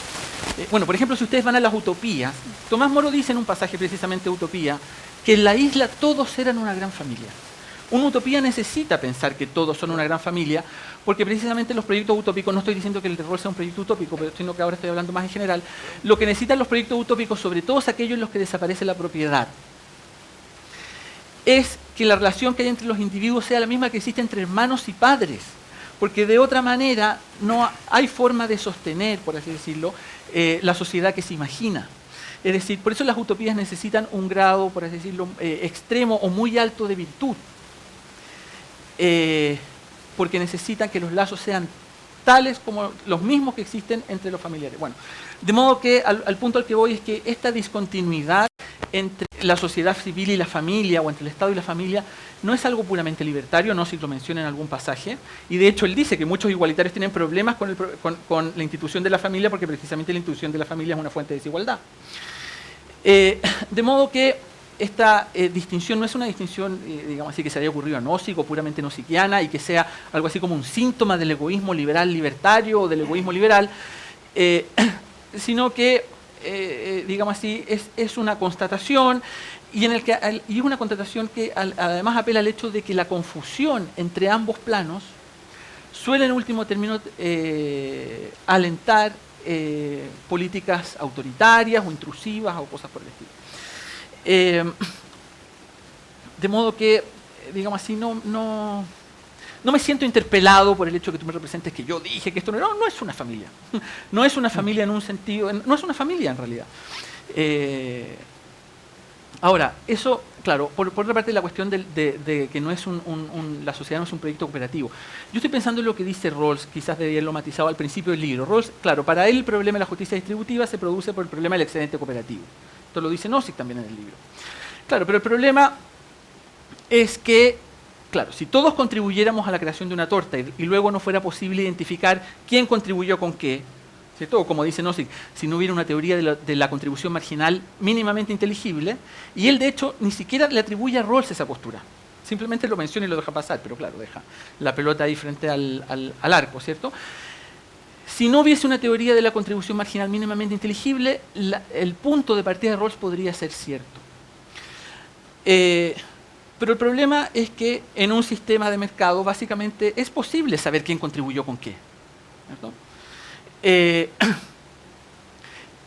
bueno, por ejemplo, si ustedes van a las utopías, Tomás Moro dice en un pasaje precisamente de Utopía que en la isla todos eran una gran familia. Una utopía necesita pensar que todos son una gran familia, porque precisamente los proyectos utópicos, no estoy diciendo que el rol sea un proyecto utópico, sino que ahora estoy hablando más en general, lo que necesitan los proyectos utópicos, sobre todo aquellos en los que desaparece la propiedad, es que la relación que hay entre los individuos sea la misma que existe entre hermanos y padres, porque de otra manera no hay forma de sostener, por así decirlo, la sociedad que se imagina. Es decir, por eso las utopías necesitan un grado, por así decirlo, extremo o muy alto de virtud. Porque necesitan que los lazos sean tales como los mismos que existen entre los familiares. Bueno, de modo que al punto al que voy es que esta discontinuidad entre la sociedad civil y la familia, o entre el Estado y la familia, no es algo puramente libertario, no si lo menciona en algún pasaje, y de hecho él dice que muchos igualitarios tienen problemas con la institución de la familia, porque precisamente la institución de la familia es una fuente de desigualdad. De modo que esta distinción no es una distinción, digamos así, que se haya ocurrido a Nozick o puramente nozickiana y que sea algo así como un síntoma del egoísmo liberal libertario o del egoísmo liberal, sino que, digamos así, es una constatación y es una constatación que además apela al hecho de que la confusión entre ambos planos suele en último término alentar políticas autoritarias o intrusivas o cosas por el estilo. De modo que, digamos así, no me siento interpelado por el hecho de que tú me representes que yo dije que esto no es una familia. No es una familia en un sentido, no es una familia en realidad. Ahora, eso, claro, por otra parte la cuestión de que no es la sociedad no es un proyecto cooperativo. Yo estoy pensando en lo que dice Rawls, quizás de haberlo matizado al principio del libro. Rawls, claro, para él el problema de la justicia distributiva se produce por el problema del excedente cooperativo. Esto lo dice Nozick también en el libro. Claro, pero el problema es que, claro, si todos contribuyéramos a la creación de una torta y luego no fuera posible identificar quién contribuyó con qué, ¿cierto? O como dice Nozick, si no hubiera una teoría de la contribución marginal mínimamente inteligible, y él de hecho ni siquiera le atribuye a Rawls esa postura. Simplemente lo menciona y lo deja pasar, pero claro, deja la pelota ahí frente al arco, ¿cierto? Si no hubiese una teoría de la contribución marginal mínimamente inteligible, el punto de partida de Rawls podría ser cierto. Pero el problema es que en un sistema de mercado básicamente es posible saber quién contribuyó con qué, ¿cierto?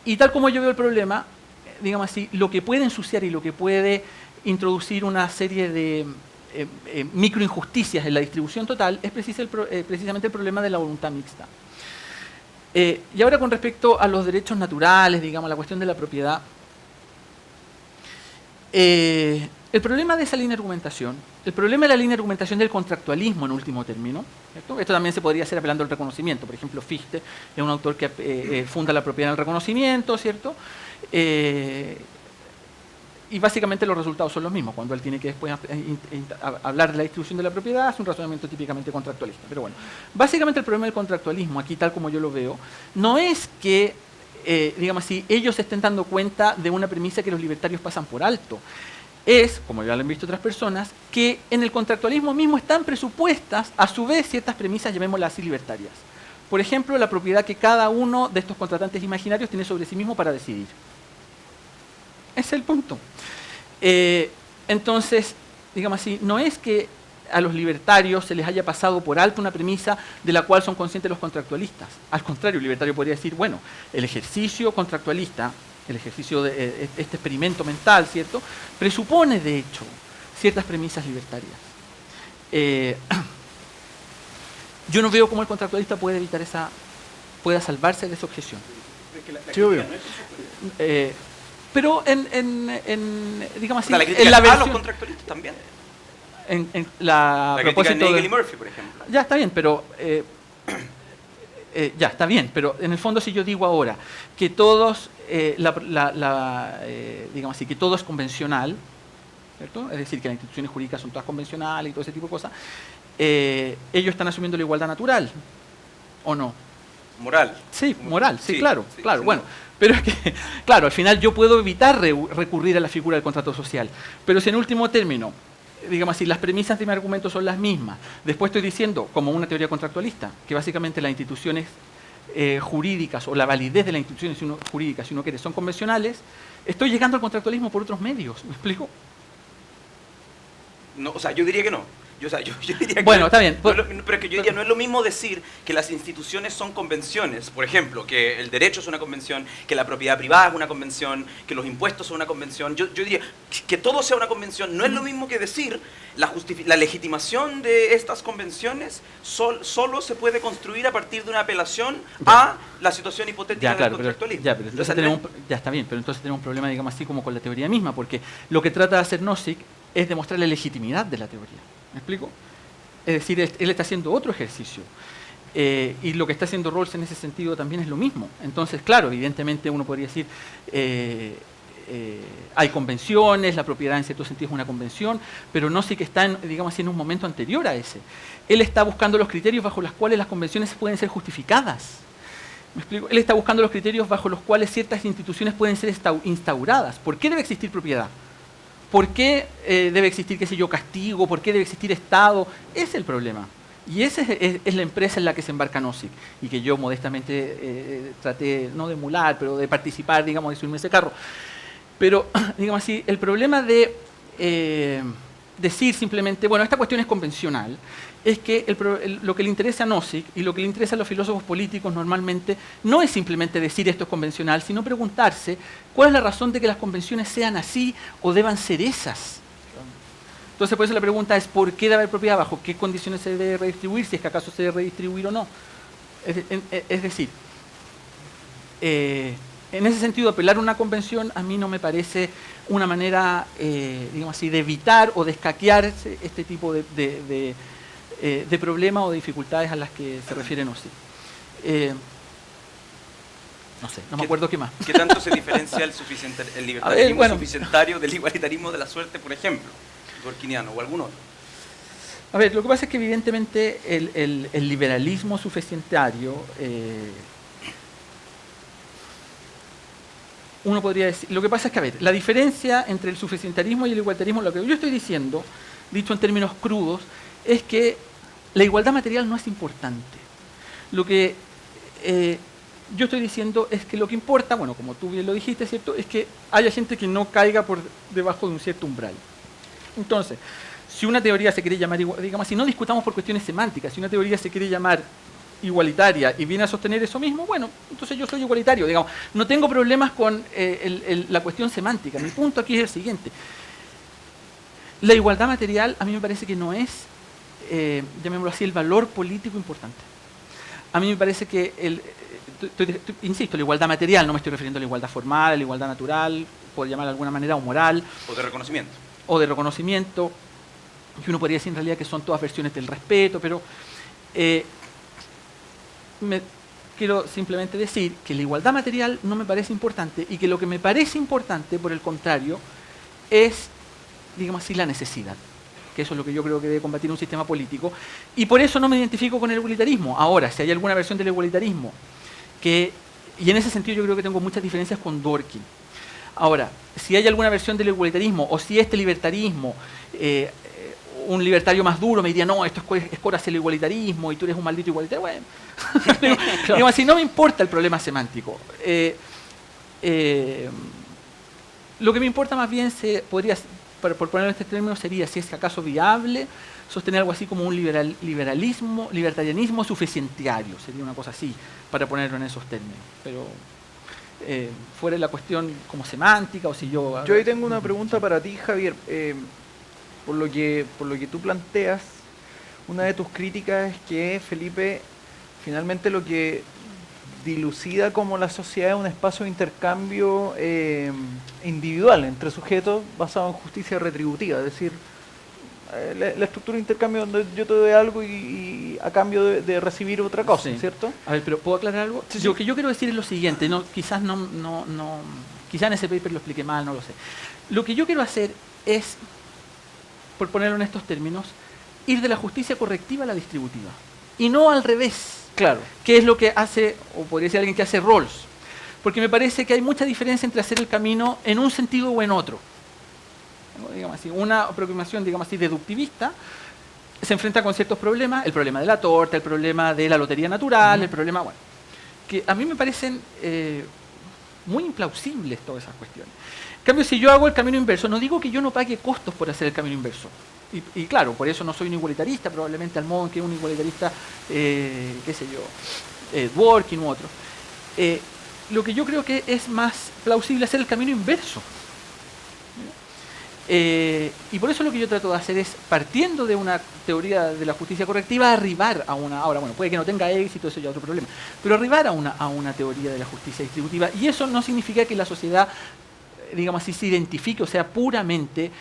Y tal como yo veo el problema, digamos así, lo que puede ensuciar y lo que puede introducir una serie de microinjusticias en la distribución total es precisamente el problema de la voluntad mixta. Y ahora con respecto a los derechos naturales, digamos, la cuestión de la propiedad, el problema de esa línea de argumentación, el problema de la línea de argumentación del contractualismo en último término, ¿cierto? Esto también se podría hacer apelando al reconocimiento. Por ejemplo, Fichte es un autor que funda la propiedad en el reconocimiento, ¿cierto? Y básicamente los resultados son los mismos. Cuando él tiene que después hablar de la distribución de la propiedad, es un razonamiento típicamente contractualista. Pero bueno, básicamente el problema del contractualismo, aquí tal como yo lo veo, no es que, digamos así, ellos se estén dando cuenta de una premisa que los libertarios pasan por alto. Es, como ya lo han visto otras personas, que en el contractualismo mismo están presupuestas, a su vez, ciertas premisas, llamémoslas así, libertarias. Por ejemplo, la propiedad que cada uno de estos contratantes imaginarios tiene sobre sí mismo para decidir. Ese es el punto. Entonces, digamos así, no es que a los libertarios se les haya pasado por alto una premisa de la cual son conscientes los contractualistas. Al contrario, el libertario podría decir, bueno, el ejercicio contractualista, el ejercicio de este experimento mental, ¿cierto?, presupone, de hecho, ciertas premisas libertarias. Yo no veo cómo el contractualista pueda salvarse de esa objeción. Sí, obvio. Pero digamos así, la crítica en la a versión, los contractualistas también. La crítica de Nagel y de, Murphy, por ejemplo. ya está bien, pero ya está bien, pero en el fondo si yo digo ahora que todos, digamos así, que todo es convencional, ¿cierto? Es decir, que las instituciones jurídicas son todas convencionales y todo ese tipo de cosas, ellos están asumiendo la igualdad natural, ¿o no? Moral. Sí, moral, sí, claro, sí, claro. sí. Bueno, pero es que, claro, al final yo puedo evitar recurrir a la figura del contrato social, pero si en último término, digamos así, las premisas de mi argumento son las mismas. Después estoy diciendo, como una teoría contractualista, que básicamente las instituciones jurídicas o la validez de las instituciones jurídicas, si uno quiere, son convencionales. Estoy llegando al contractualismo por otros medios. ¿Me explico? No, o sea, yo diría que no. Yo diría que bueno, está bien. Pero es que yo diría, no es lo mismo decir que las instituciones son convenciones, por ejemplo, que el derecho es una convención, que la propiedad privada es una convención, que los impuestos son una convención. Yo diría que todo sea una convención. No es lo mismo que decir la legitimación de estas convenciones solo se puede construir a partir de una apelación a la situación hipotética del contractualismo. Pero entonces ya está bien, pero entonces tenemos un problema, digamos así, como con la teoría misma, porque lo que trata de hacer Nozick es demostrar la legitimidad de la teoría. ¿Me explico? Es decir, él está haciendo otro ejercicio. Y lo que está haciendo Rawls en ese sentido también es lo mismo. Entonces, claro, evidentemente uno podría decir, hay convenciones, la propiedad en cierto sentido es una convención, pero no sé que está, digamos así, en un momento anterior a ese. Él está buscando los criterios bajo los cuales las convenciones pueden ser justificadas. ¿Me explico? Él está buscando los criterios bajo los cuales ciertas instituciones pueden ser instauradas. ¿Por qué debe existir propiedad? ¿Por qué debe existir, qué sé yo, castigo? ¿Por qué debe existir Estado? Ese es el problema. Y esa es la empresa en la que se embarca Nozick. Y que yo modestamente traté, no de emular, pero de participar, digamos, de subirme a ese carro. Pero, digamos así, el problema de decir simplemente, bueno, esta cuestión es convencional, es que lo que le interesa a Nozick y lo que le interesa a los filósofos políticos normalmente no es simplemente decir esto es convencional, sino preguntarse cuál es la razón de que las convenciones sean así o deban ser esas. Entonces, por eso la pregunta es ¿por qué debe haber propiedad? ¿Bajo qué condiciones se debe redistribuir? Si es que acaso se debe redistribuir o no. Es decir, en ese sentido, apelar a una convención a mí no me parece una manera, digamos así, de evitar o de escaquear este tipo de problemas o de dificultades a las que se refiere Nozick. No sé, no me acuerdo qué más. ¿Qué tanto se diferencia el libertarismo suficientario del igualitarismo de la suerte, por ejemplo, dworkiniano o algún otro? A ver, lo que pasa es que evidentemente el liberalismo suficientario, uno podría decir, lo que pasa es que, a ver, la diferencia entre el suficientarismo y el igualitarismo, lo que yo estoy diciendo, dicho en términos crudos, es que la igualdad material no es importante. Lo que yo estoy diciendo es que lo que importa, bueno, como tú bien lo dijiste, ¿cierto?, es que haya gente que no caiga por debajo de un cierto umbral. Entonces, si una teoría se quiere llamar, digamos así, no discutamos por cuestiones semánticas, si una teoría se quiere llamar igualitaria y viene a sostener eso mismo, bueno, entonces yo soy igualitario, digamos, no tengo problemas con la cuestión semántica. Mi punto aquí es el siguiente. La igualdad material a mí me parece que no es, llamémoslo así, el valor político importante. A mí me parece que, insisto, la igualdad material, no me estoy refiriendo a la igualdad formal, a la igualdad natural, por llamar de alguna manera, o moral. O de reconocimiento. O de reconocimiento, que uno podría decir en realidad que son todas versiones del respeto, pero quiero simplemente decir que la igualdad material no me parece importante y que lo que me parece importante, por el contrario, es, digamos así, la necesidad. Que eso es lo que yo creo que debe combatir un sistema político. Y por eso no me identifico con el igualitarismo. Ahora, si hay alguna versión del igualitarismo y en ese sentido yo creo que tengo muchas diferencias con Dworkin. Ahora, si hay alguna versión del igualitarismo o si este libertarismo, un libertario más duro me diría, no, esto es coras el igualitarismo y tú eres un maldito igualitario, bueno. Digamos así, no me importa el problema semántico. Lo que me importa más bien por ponerlo en este término, sería si es acaso viable sostener algo así como un libertarianismo suficientario, sería una cosa así, para ponerlo en esos términos. Pero fuera de la cuestión como semántica o si yo... Yo ahí tengo una pregunta para ti, Javier. Por lo que tú planteas, una de tus críticas es que Felipe finalmente lo que dilucida como la sociedad es un espacio de intercambio individual entre sujetos basado en justicia retributiva, es decir, la estructura de intercambio donde yo te doy algo y a cambio de recibir otra cosa, sí. ¿Cierto? A ver, pero ¿puedo aclarar algo? Sí, sí. Lo que yo quiero decir es lo siguiente, quizás quizás en ese paper lo expliqué mal, no lo sé. Lo que yo quiero hacer es, por ponerlo en estos términos, ir de la justicia correctiva a la distributiva, y no al revés. Claro. ¿Qué es lo que hace, o podría decir alguien que hace Rawls? Porque me parece que hay mucha diferencia entre hacer el camino en un sentido o en otro. digamos así, una aproximación, digamos así, deductivista, se enfrenta con ciertos problemas, el problema de la torta, el problema de la lotería natural, el problema, bueno, que a mí me parecen muy implausibles todas esas cuestiones. En cambio, si yo hago el camino inverso, no digo que yo no pague costos por hacer el camino inverso. Y claro, por eso no soy un igualitarista, probablemente al modo en que un igualitarista, qué sé yo, Dworkin u otro. Lo que yo creo que es más plausible hacer el camino inverso. Y por eso lo que yo trato de hacer es, partiendo de una teoría de la justicia correctiva, arribar a una... Ahora, bueno, puede que no tenga éxito, eso ya es otro problema, pero arribar a una teoría de la justicia distributiva. Y eso no significa que la sociedad, digamos así, se identifique o sea puramente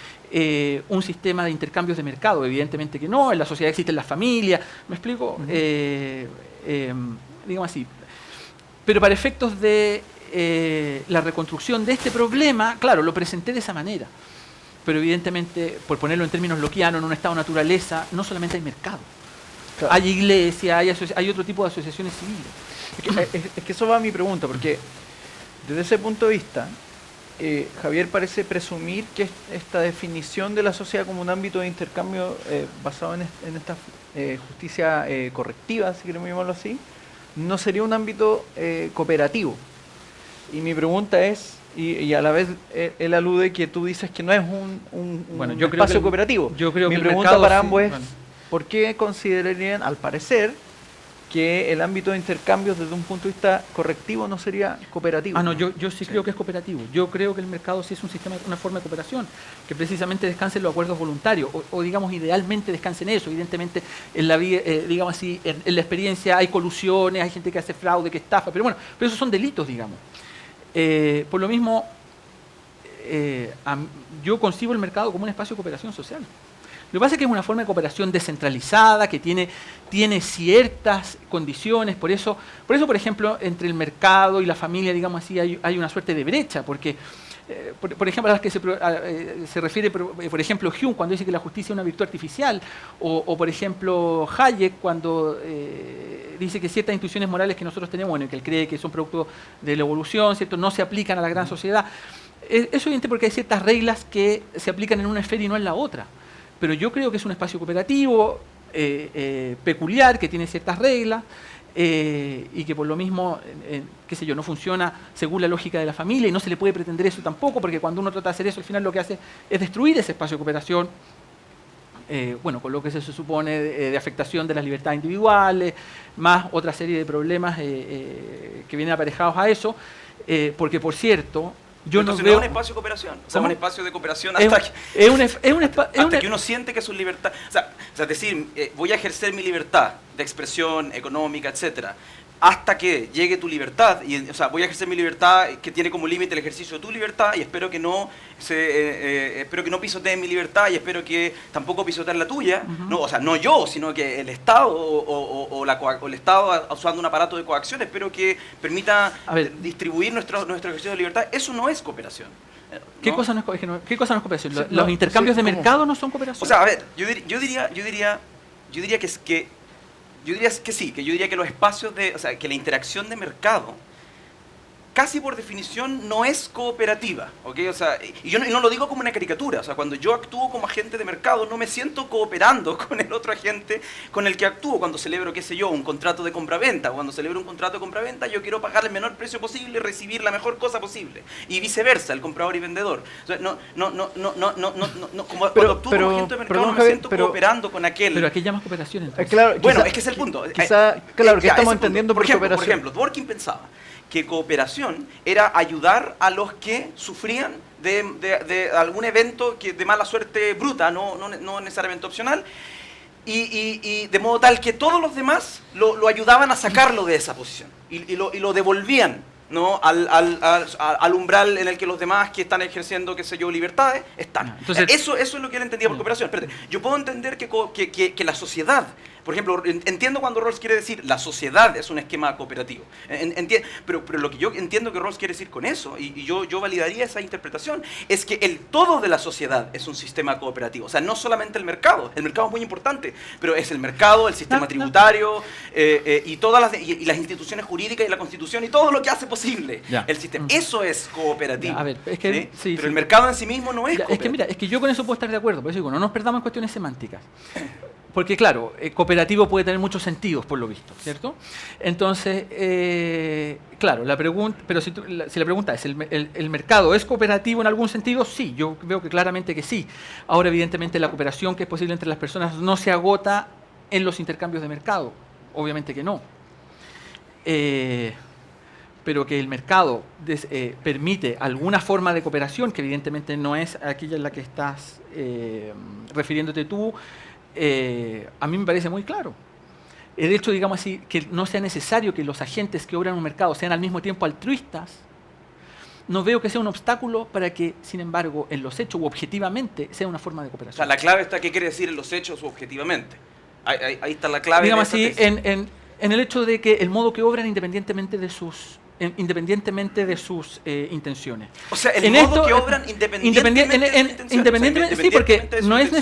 un sistema de intercambios de mercado. Evidentemente que no, en la sociedad existen las familias, ¿me explico? Digamos así. Pero para efectos de la reconstrucción de este problema, claro, lo presenté de esa manera. Pero evidentemente, por ponerlo en términos lockeanos, en un estado de naturaleza, no solamente hay mercado. Claro. Hay iglesia, hay otro tipo de asociaciones civiles. Es que eso va a mi pregunta, porque desde ese punto de vista, Javier parece presumir que esta definición de la sociedad como un ámbito de intercambio basado en esta justicia correctiva, si queremos llamarlo así, no sería un ámbito cooperativo. Y mi pregunta es, y a la vez él alude que tú dices que no es un espacio cooperativo. Yo creo mi que pregunta para ambos es, ¿por qué considerarían, al parecer, que el ámbito de intercambios desde un punto de vista correctivo no sería cooperativo? No, yo sí creo que es cooperativo. Yo creo que el mercado sí es un sistema, una forma de cooperación, que precisamente descanse en los acuerdos voluntarios, o digamos, idealmente descanse en eso. Evidentemente, en la vida, digamos así, en la experiencia hay colusiones, hay gente que hace fraude, que estafa, pero bueno, pero esos son delitos, digamos. Por lo mismo, yo concibo el mercado como un espacio de cooperación social. Lo que pasa es que es una forma de cooperación descentralizada, que tiene ciertas condiciones, por eso, por ejemplo, entre el mercado y la familia, digamos así, hay una suerte de brecha, porque, por ejemplo, a las que se refiere, por ejemplo, Hume, cuando dice que la justicia es una virtud artificial, o por ejemplo, Hayek, cuando dice que ciertas instituciones morales que nosotros tenemos, bueno, que él cree que son producto de la evolución, ¿cierto?, no se aplican a la gran sociedad. Eso es evidente porque hay ciertas reglas que se aplican en una esfera y no en la otra. Pero yo creo que es un espacio cooperativo, peculiar, que tiene ciertas reglas, y que por lo mismo, qué sé yo, no funciona según la lógica de la familia, y no se le puede pretender eso tampoco, porque cuando uno trata de hacer eso, al final lo que hace es destruir ese espacio de cooperación, bueno, con lo que se supone de afectación de las libertades individuales, más otra serie de problemas que vienen aparejados a eso, porque, por cierto, yo entonces no veo... no es un espacio de cooperación, o sea, un espacio de cooperación hasta que uno siente que su libertad, o sea decir, voy a ejercer mi libertad de expresión económica, etcétera, hasta que llegue tu libertad, o sea, voy a ejercer mi libertad que tiene como límite el ejercicio de tu libertad, y espero que no pisotee mi libertad, y espero que tampoco pisoteen la tuya, no, o sea, no yo, sino que el Estado o el Estado usando un aparato de coacción, espero que permita distribuir nuestro ejercicio de libertad. Eso no es cooperación. ¿No? ¿Qué cosa no es cooperación? Los intercambios de mercado no son cooperación. O sea, a ver, yo diría que sí, que yo diría que los espacios o sea, que la interacción de mercado casi por definición no es cooperativa, ¿ok? O sea, y yo no lo digo como una caricatura, o sea, cuando yo actúo como agente de mercado no me siento cooperando con el otro agente con el que actúo. Cuando celebro, qué sé yo, un contrato de compraventa, cuando celebro un contrato de compraventa, yo quiero pagar el menor precio posible y recibir la mejor cosa posible, y viceversa, el comprador y vendedor. O sea, cuando actúo como agente de mercado no me siento cooperando con aquel. Pero ¿a qué llamas cooperación entonces? Claro, bueno, es que ese es el punto. Claro, que estamos entendiendo por cooperación. Por ejemplo, Dworkin pensaba que cooperación era ayudar a los que sufrían de algún evento de mala suerte bruta, no necesariamente opcional, y de modo tal que todos los demás lo ayudaban a sacarlo de esa posición y lo devolvían, ¿no?, al umbral en el que los demás que están ejerciendo, qué sé yo, libertades, están. Entonces, eso es lo que él entendía por cooperación. Espérate, yo puedo entender que la sociedad Por ejemplo, entiendo cuando Rawls quiere decir la sociedad es un esquema cooperativo. Pero lo que yo entiendo que Rawls quiere decir con eso, y yo validaría esa interpretación, es que el todo de la sociedad es un sistema cooperativo. O sea, no solamente el mercado es muy importante, pero es el mercado, el sistema tributario, y las instituciones jurídicas y la Constitución y todo lo que hace posible el sistema. Eso es cooperativo. A ver, es que, ¿sí? Pero el mercado en sí mismo no es cooperativo. Es que mira, es que yo con eso puedo estar de acuerdo, por eso digo, no nos perdamos en cuestiones semánticas. Porque claro, cooperativo puede tener muchos sentidos, por lo visto, ¿cierto? Entonces, claro, pero si la pregunta es, ¿el mercado es cooperativo en algún sentido? Sí, yo veo que claramente que sí. Ahora, evidentemente, la cooperación que es posible entre las personas no se agota en los intercambios de mercado. Obviamente que no. Pero que el mercado permite alguna forma de cooperación, que evidentemente no es aquella en la que estás refiriéndote tú, a mí me parece muy claro. El hecho, digamos así, que no sea necesario que los agentes que obran en un mercado sean al mismo tiempo altruistas, no veo que sea un obstáculo para que, sin embargo, en los hechos o objetivamente sea una forma de cooperación. O sea, la clave está qué quiere decir en los hechos o objetivamente. Ahí está la clave. Digamos así, en el hecho de que el modo que obran independientemente de sus intenciones. O sea, el modo que obran independientemente, sí, porque no es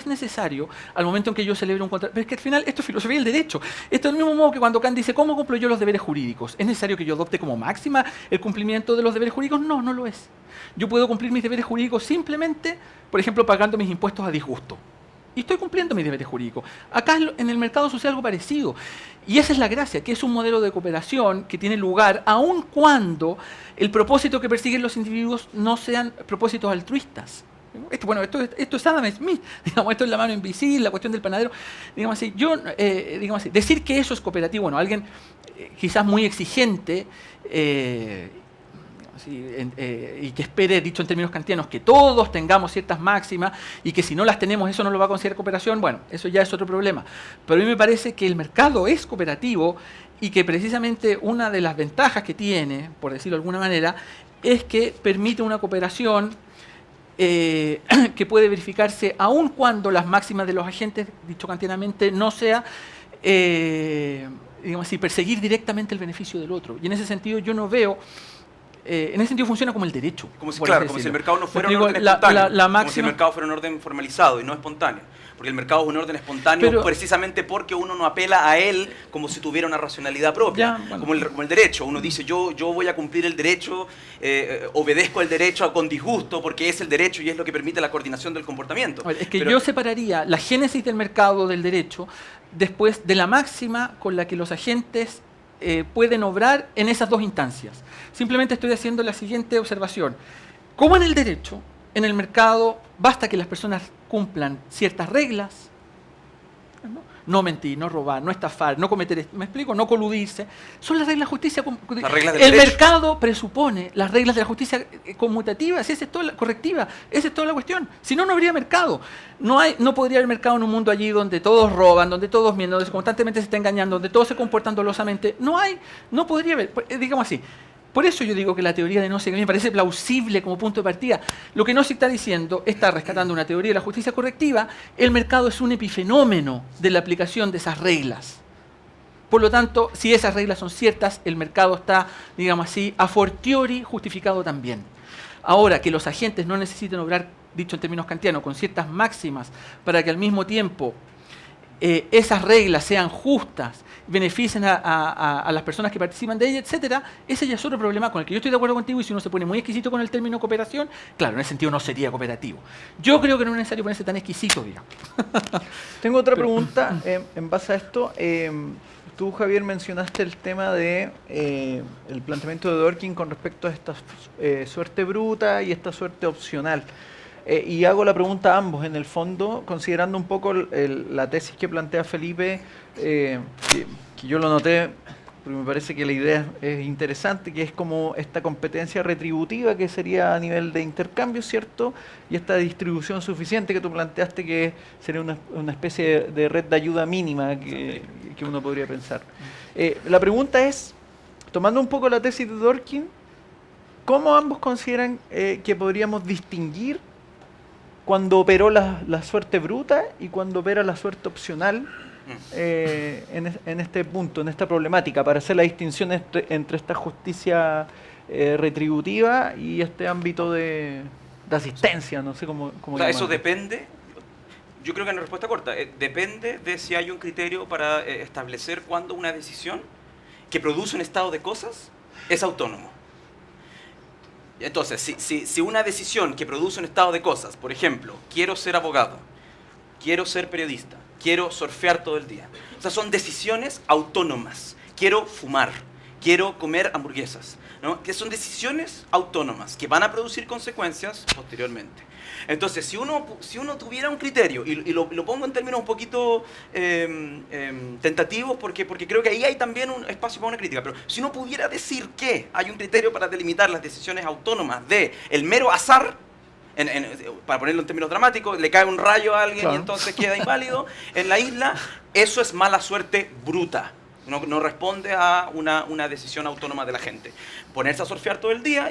necesario al momento en que yo celebre un contrato. Pero es que al final esto es filosofía del derecho. Esto es el mismo modo que cuando Kant dice, ¿cómo cumplo yo los deberes jurídicos? ¿Es necesario que yo adopte como máxima el cumplimiento de los deberes jurídicos? No, no lo es. Yo puedo cumplir mis deberes jurídicos simplemente, por ejemplo, pagando mis impuestos a disgusto. Y estoy cumpliendo mis deberes jurídicos. Acá en el mercado sucede algo parecido. Y esa es la gracia, que es un modelo de cooperación que tiene lugar aun cuando el propósito que persiguen los individuos no sean propósitos altruistas. Esto es Adam Smith, digamos, esto es la mano invisible, la cuestión del panadero. Digamos así, decir que eso es cooperativo, bueno, alguien quizás muy exigente, y que espere, dicho en términos kantianos, que todos tengamos ciertas máximas y que si no las tenemos eso no lo va a considerar cooperación, bueno, eso ya es otro problema. Pero a mí me parece que el mercado es cooperativo y que precisamente una de las ventajas que tiene, por decirlo de alguna manera, es que permite una cooperación que puede verificarse aun cuando las máximas de los agentes, dicho kantianamente, no sea digamos así, perseguir directamente el beneficio del otro. Y en ese sentido yo no veo... en ese sentido funciona como el derecho. Como si el mercado no fuera un orden espontáneo, como si el mercado fuera un orden formalizado y no espontáneo. Porque el mercado es un orden espontáneo precisamente porque uno no apela a él como si tuviera una racionalidad propia, como el derecho. Uno dice, yo voy a cumplir el derecho, obedezco el derecho con disgusto porque es el derecho y es lo que permite la coordinación del comportamiento. Es que yo separaría la génesis del mercado del derecho después de la máxima con la que los agentes pueden obrar en esas dos instancias. Simplemente estoy haciendo la siguiente observación. Como en el derecho, en el mercado basta que las personas cumplan ciertas reglas, no mentir, no robar, no estafar, no cometer, ¿me explico? No coludirse. Son las reglas de justicia. El mercado presupone las reglas de la justicia conmutativa, esa es toda la correctiva, esa es toda la cuestión. Si no, no habría mercado. No podría haber mercado en un mundo allí donde todos roban, donde todos mienten, donde constantemente se está engañando, donde todos se comportan dolosamente. No podría haber, digamos así. Por eso yo digo que la teoría de Nozick a mí me parece plausible como punto de partida. Lo que Nozick está diciendo, está rescatando una teoría de la justicia correctiva, el mercado es un epifenómeno de la aplicación de esas reglas. Por lo tanto, si esas reglas son ciertas, el mercado está, digamos así, a fortiori justificado también. Ahora, que los agentes no necesiten obrar, dicho en términos kantianos, con ciertas máximas para que al mismo tiempo esas reglas sean justas, beneficien a las personas que participan de ellas, etcétera, ese ya es otro problema con el que yo estoy de acuerdo contigo, y si uno se pone muy exquisito con el término cooperación, claro, en ese sentido no sería cooperativo. Yo creo que no es necesario ponerse tan exquisito, digamos. Tengo otra pregunta en base a esto. Tú, Javier, mencionaste el tema de el planteamiento de Dworkin con respecto a esta suerte bruta y esta suerte opcional. Y hago la pregunta a ambos, en el fondo, considerando un poco la tesis que plantea Felipe, que yo lo noté, porque me parece que la idea es interesante, que es como esta competencia retributiva que sería a nivel de intercambio, ¿cierto? Y esta distribución suficiente que tú planteaste, que sería una especie de red de ayuda mínima que uno podría pensar. La pregunta es, tomando un poco la tesis de Dworkin, ¿cómo ambos consideran que podríamos distinguir cuando operó la suerte bruta y cuando opera la suerte opcional en este punto, en esta problemática, para hacer la distinción entre esta justicia retributiva y este ámbito de asistencia, no sé cómo eso depende, yo creo que en la respuesta corta, depende de si hay un criterio para establecer cuándo una decisión que produce un estado de cosas es autónomo. Entonces, si una decisión que produce un estado de cosas, por ejemplo, quiero ser abogado, quiero ser periodista, quiero surfear todo el día, o sea, son decisiones autónomas. Quiero fumar, quiero comer hamburguesas, ¿no? Que son decisiones autónomas que van a producir consecuencias posteriormente. Entonces, si uno tuviera un criterio, y lo pongo en términos un poquito tentativos, porque creo que ahí hay también un espacio para una crítica, pero si uno pudiera decir que hay un criterio para delimitar las decisiones autónomas del mero azar, para ponerlo en términos dramáticos, le cae un rayo a alguien, claro, y entonces queda inválido en la isla, eso es mala suerte bruta. No responde a una decisión autónoma de la gente. Ponerse a surfear todo el día,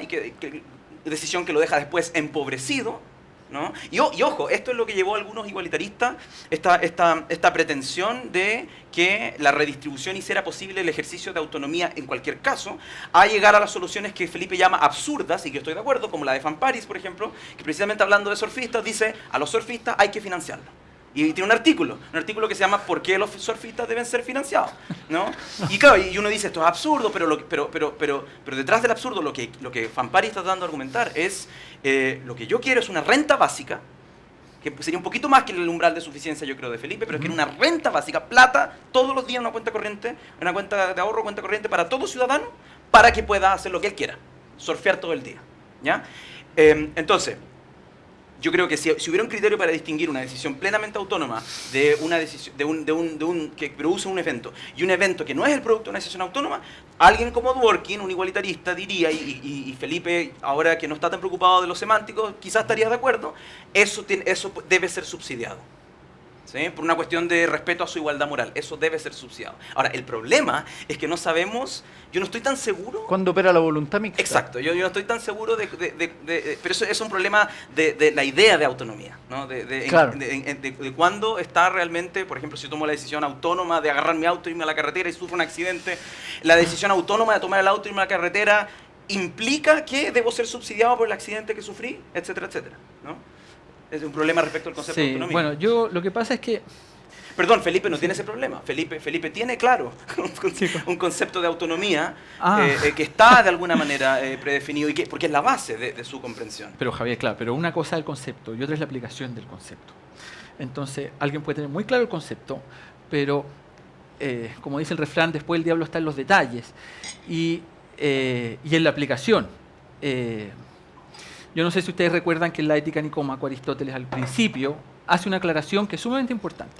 decisión que lo deja después empobrecido, ¿no? Y ojo, esto es lo que llevó a algunos igualitaristas, esta pretensión de que la redistribución hiciera posible el ejercicio de autonomía en cualquier caso, a llegar a las soluciones que Felipe llama absurdas, y que estoy de acuerdo, como la de Fanparis, por ejemplo, que precisamente hablando de surfistas dice, a los surfistas hay que financiarlos. Y tiene un artículo que se llama ¿Por qué los surfistas deben ser financiados? ¿No? Y claro, y uno dice, esto es absurdo, pero detrás del absurdo lo que Fanparis está dando a argumentar es, lo que yo quiero es una renta básica, que sería un poquito más que el umbral de suficiencia, yo creo, de Felipe, pero es que una renta básica, plata, todos los días, una cuenta corriente, una cuenta de ahorro, cuenta corriente para todo ciudadano, para que pueda hacer lo que él quiera, surfear todo el día, ¿ya? Entonces, yo creo que si hubiera un criterio para distinguir una decisión plenamente autónoma de una decisión que produce un evento y un evento que no es el producto de una decisión autónoma, alguien como Dworkin, un igualitarista, diría, y Felipe, ahora que no está tan preocupado de los semánticos, quizás estaría de acuerdo, eso debe ser subsidiado. ¿Sí? Por una cuestión de respeto a su igualdad moral. Eso debe ser subsidiado. Ahora, el problema es que no sabemos, yo no estoy tan seguro... ¿Cuándo opera la voluntad mixta? Exacto, yo no estoy tan seguro pero eso es un problema de la idea de autonomía, ¿no? Claro. De cuándo está realmente, por ejemplo, si yo tomo la decisión autónoma de agarrar mi auto y irme a la carretera y sufro un accidente, la decisión autónoma de tomar el auto y irme a la carretera implica que debo ser subsidiado por el accidente que sufrí, etcétera, etcétera, ¿no? Es un problema respecto al concepto de autonomía. Bueno, lo que pasa es que... Perdón, Felipe no tiene ese problema. Felipe tiene, claro, un concepto de autonomía que está de alguna manera predefinido, porque es la base de su comprensión. Pero Javier, claro, pero una cosa es el concepto y otra es la aplicación del concepto. Entonces, alguien puede tener muy claro el concepto, pero, como dice el refrán, después el diablo está en los detalles y en la aplicación. Yo no sé si ustedes recuerdan que en la Ética Nicómaco Aristóteles al principio hace una aclaración que es sumamente importante.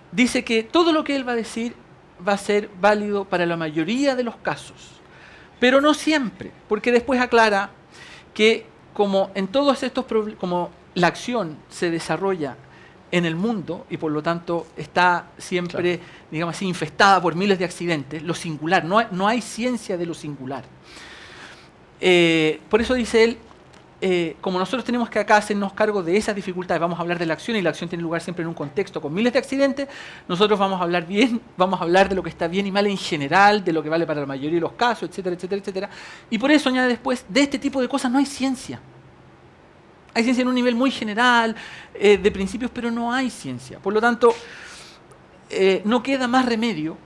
Dice que todo lo que él va a decir va a ser válido para la mayoría de los casos, pero no siempre, porque después aclara que como en todos estos como la acción se desarrolla en el mundo y por lo tanto está siempre, claro, digamos así, infestada por miles de accidentes, lo singular, no hay ciencia de lo singular. Por eso dice él, como nosotros tenemos que acá hacernos cargo de esas dificultades, vamos a hablar de la acción y la acción tiene lugar siempre en un contexto con miles de accidentes, nosotros vamos a hablar de lo que está bien y mal en general, de lo que vale para la mayoría de los casos, etcétera, etcétera, etcétera. Y por eso añade después, de este tipo de cosas no hay ciencia. Hay ciencia en un nivel muy general, de principios, pero no hay ciencia. Por lo tanto, no queda más remedio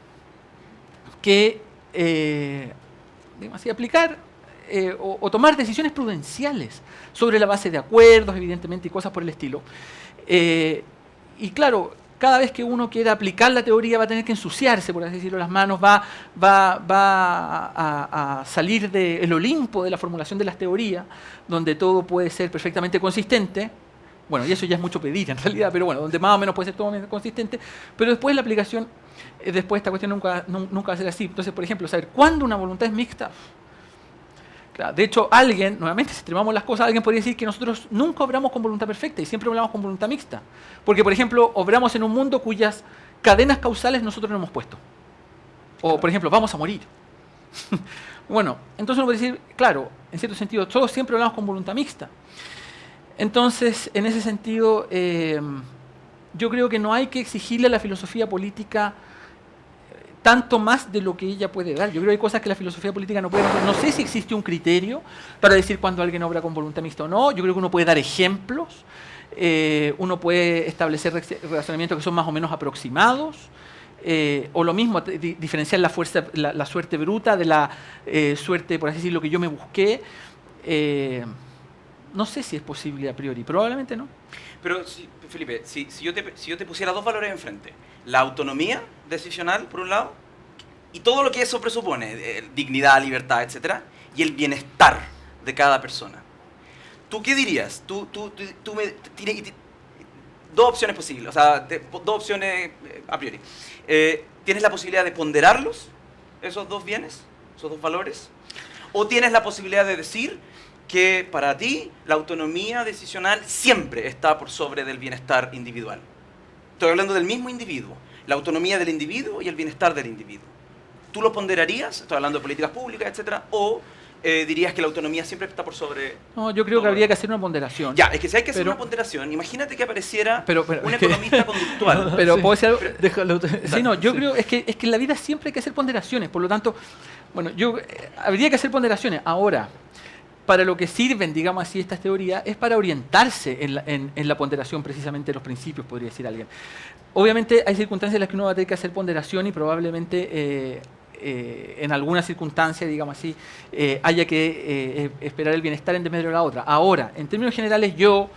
que digamos así, aplicar o tomar decisiones prudenciales sobre la base de acuerdos, evidentemente, y cosas por el estilo. Y claro, cada vez que uno quiera aplicar la teoría va a tener que ensuciarse, por así decirlo, las manos, va a salir del Olimpo de la formulación de las teorías, donde todo puede ser perfectamente consistente. Bueno, y eso ya es mucho pedir en realidad, pero bueno, donde más o menos puede ser todo consistente, pero después la aplicación, después esta cuestión nunca va a ser así. Entonces, por ejemplo, saber cuándo una voluntad es mixta. Claro, de hecho, nuevamente, si extremamos las cosas, alguien podría decir que nosotros nunca obramos con voluntad perfecta y siempre obramos con voluntad mixta. Porque, por ejemplo, obramos en un mundo cuyas cadenas causales nosotros no hemos puesto. O, por ejemplo, vamos a morir. Bueno, entonces uno puede decir, claro, en cierto sentido, todos siempre obramos con voluntad mixta. Entonces, en ese sentido, yo creo que no hay que exigirle a la filosofía política tanto más de lo que ella puede dar. Yo creo que hay cosas que la filosofía política no puede hacer. No sé si existe un criterio para decir cuando alguien obra con voluntad mixta o no. Yo creo que uno puede dar ejemplos, uno puede establecer razonamientos que son más o menos aproximados, o lo mismo, diferenciar la suerte bruta de la suerte, por así decirlo, que yo me busqué. No sé si es posible a priori, probablemente no. Pero, Felipe, si yo te pusiera dos valores enfrente, la autonomía decisional, por un lado, y todo lo que eso presupone, dignidad, libertad, etcétera, y el bienestar de cada persona, ¿tú qué dirías? Dos opciones posibles, o sea, dos opciones a priori. ¿Tienes la posibilidad de ponderarlos, esos dos bienes, esos dos valores? ¿O tienes la posibilidad de decir que para ti la autonomía decisional siempre está por sobre del bienestar individual? Estoy hablando del mismo individuo, la autonomía del individuo y el bienestar del individuo. ¿Tú lo ponderarías? Estoy hablando de políticas públicas, etcétera, o dirías que la autonomía siempre está por sobre... No, yo creo que habría que hacer una ponderación. Ya, es que si hay que hacer una ponderación, imagínate que apareciera un economista conductual. Pero ¿puedo decir algo? Déjalo. Sí, no, yo creo es que en la vida siempre hay que hacer ponderaciones, por lo tanto, bueno, habría que hacer ponderaciones. Ahora, para lo que sirven, digamos así, estas teorías, es para orientarse en la ponderación precisamente de los principios, podría decir alguien. Obviamente hay circunstancias en las que uno va a tener que hacer ponderación y probablemente en algunas circunstancias, digamos así, haya que esperar el bienestar en desmedro de la otra. Ahora, en términos generales, yo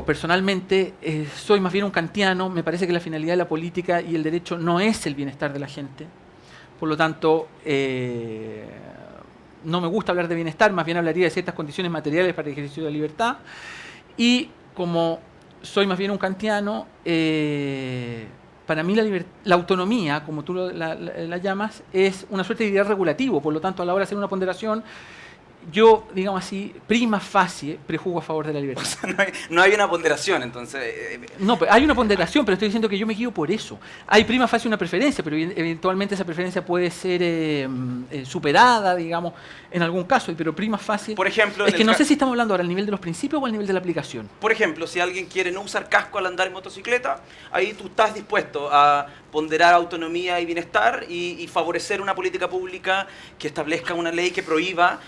personalmente soy más bien un kantiano. Me parece que la finalidad de la política y el derecho no es el bienestar de la gente. Por lo tanto, no me gusta hablar de bienestar, más bien hablaría de ciertas condiciones materiales para el ejercicio de la libertad. Y como soy más bien un kantiano, para mí la autonomía, como tú la llamas, es una suerte de ideal regulativo. Por lo tanto, a la hora de hacer una ponderación, yo, digamos así, prima facie, prejuzgo a favor de la libertad. O sea, no hay una ponderación, entonces... No, hay una ponderación, pero estoy diciendo que yo me guío por eso. Hay prima facie una preferencia, pero eventualmente esa preferencia puede ser superada, digamos, en algún caso, pero prima facie... Por ejemplo... Es que no sé si estamos hablando ahora al nivel de los principios o al nivel de la aplicación. Por ejemplo, si alguien quiere no usar casco al andar en motocicleta, ahí tú estás dispuesto a ponderar autonomía y bienestar y favorecer una política pública que establezca una ley que prohíba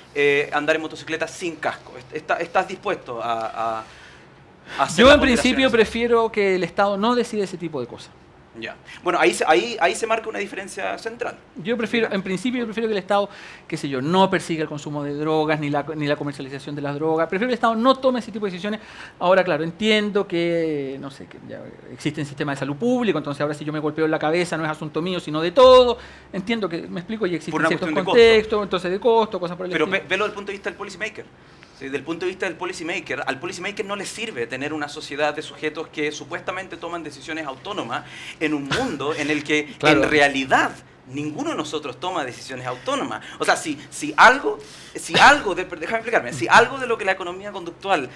andar en motocicleta sin casco. ¿Estás dispuesto a hacer? Yo en principio prefiero que el Estado no decida ese tipo de cosas. Ya. Bueno, ahí se marca una diferencia central. Yo prefiero, en principio, que el Estado, qué sé yo, no persiga el consumo de drogas ni la comercialización de las drogas. Prefiero que el Estado no tome ese tipo de decisiones. Ahora, claro, entiendo que, no sé, que ya existe un sistema de salud público, entonces ahora si yo me golpeo en la cabeza no es asunto mío, sino de todo. Entiendo que, me explico, y existen ciertos contextos, entonces de costo, cosas por el estilo. Pero velo desde el punto de vista del policymaker. Sí, desde el punto de vista del policymaker, al policymaker no le sirve tener una sociedad de sujetos que supuestamente toman decisiones autónomas en un mundo en el que claro, en realidad ninguno de nosotros toma decisiones autónomas. O sea, si algo déjame explicarme, si algo de lo que la economía conductual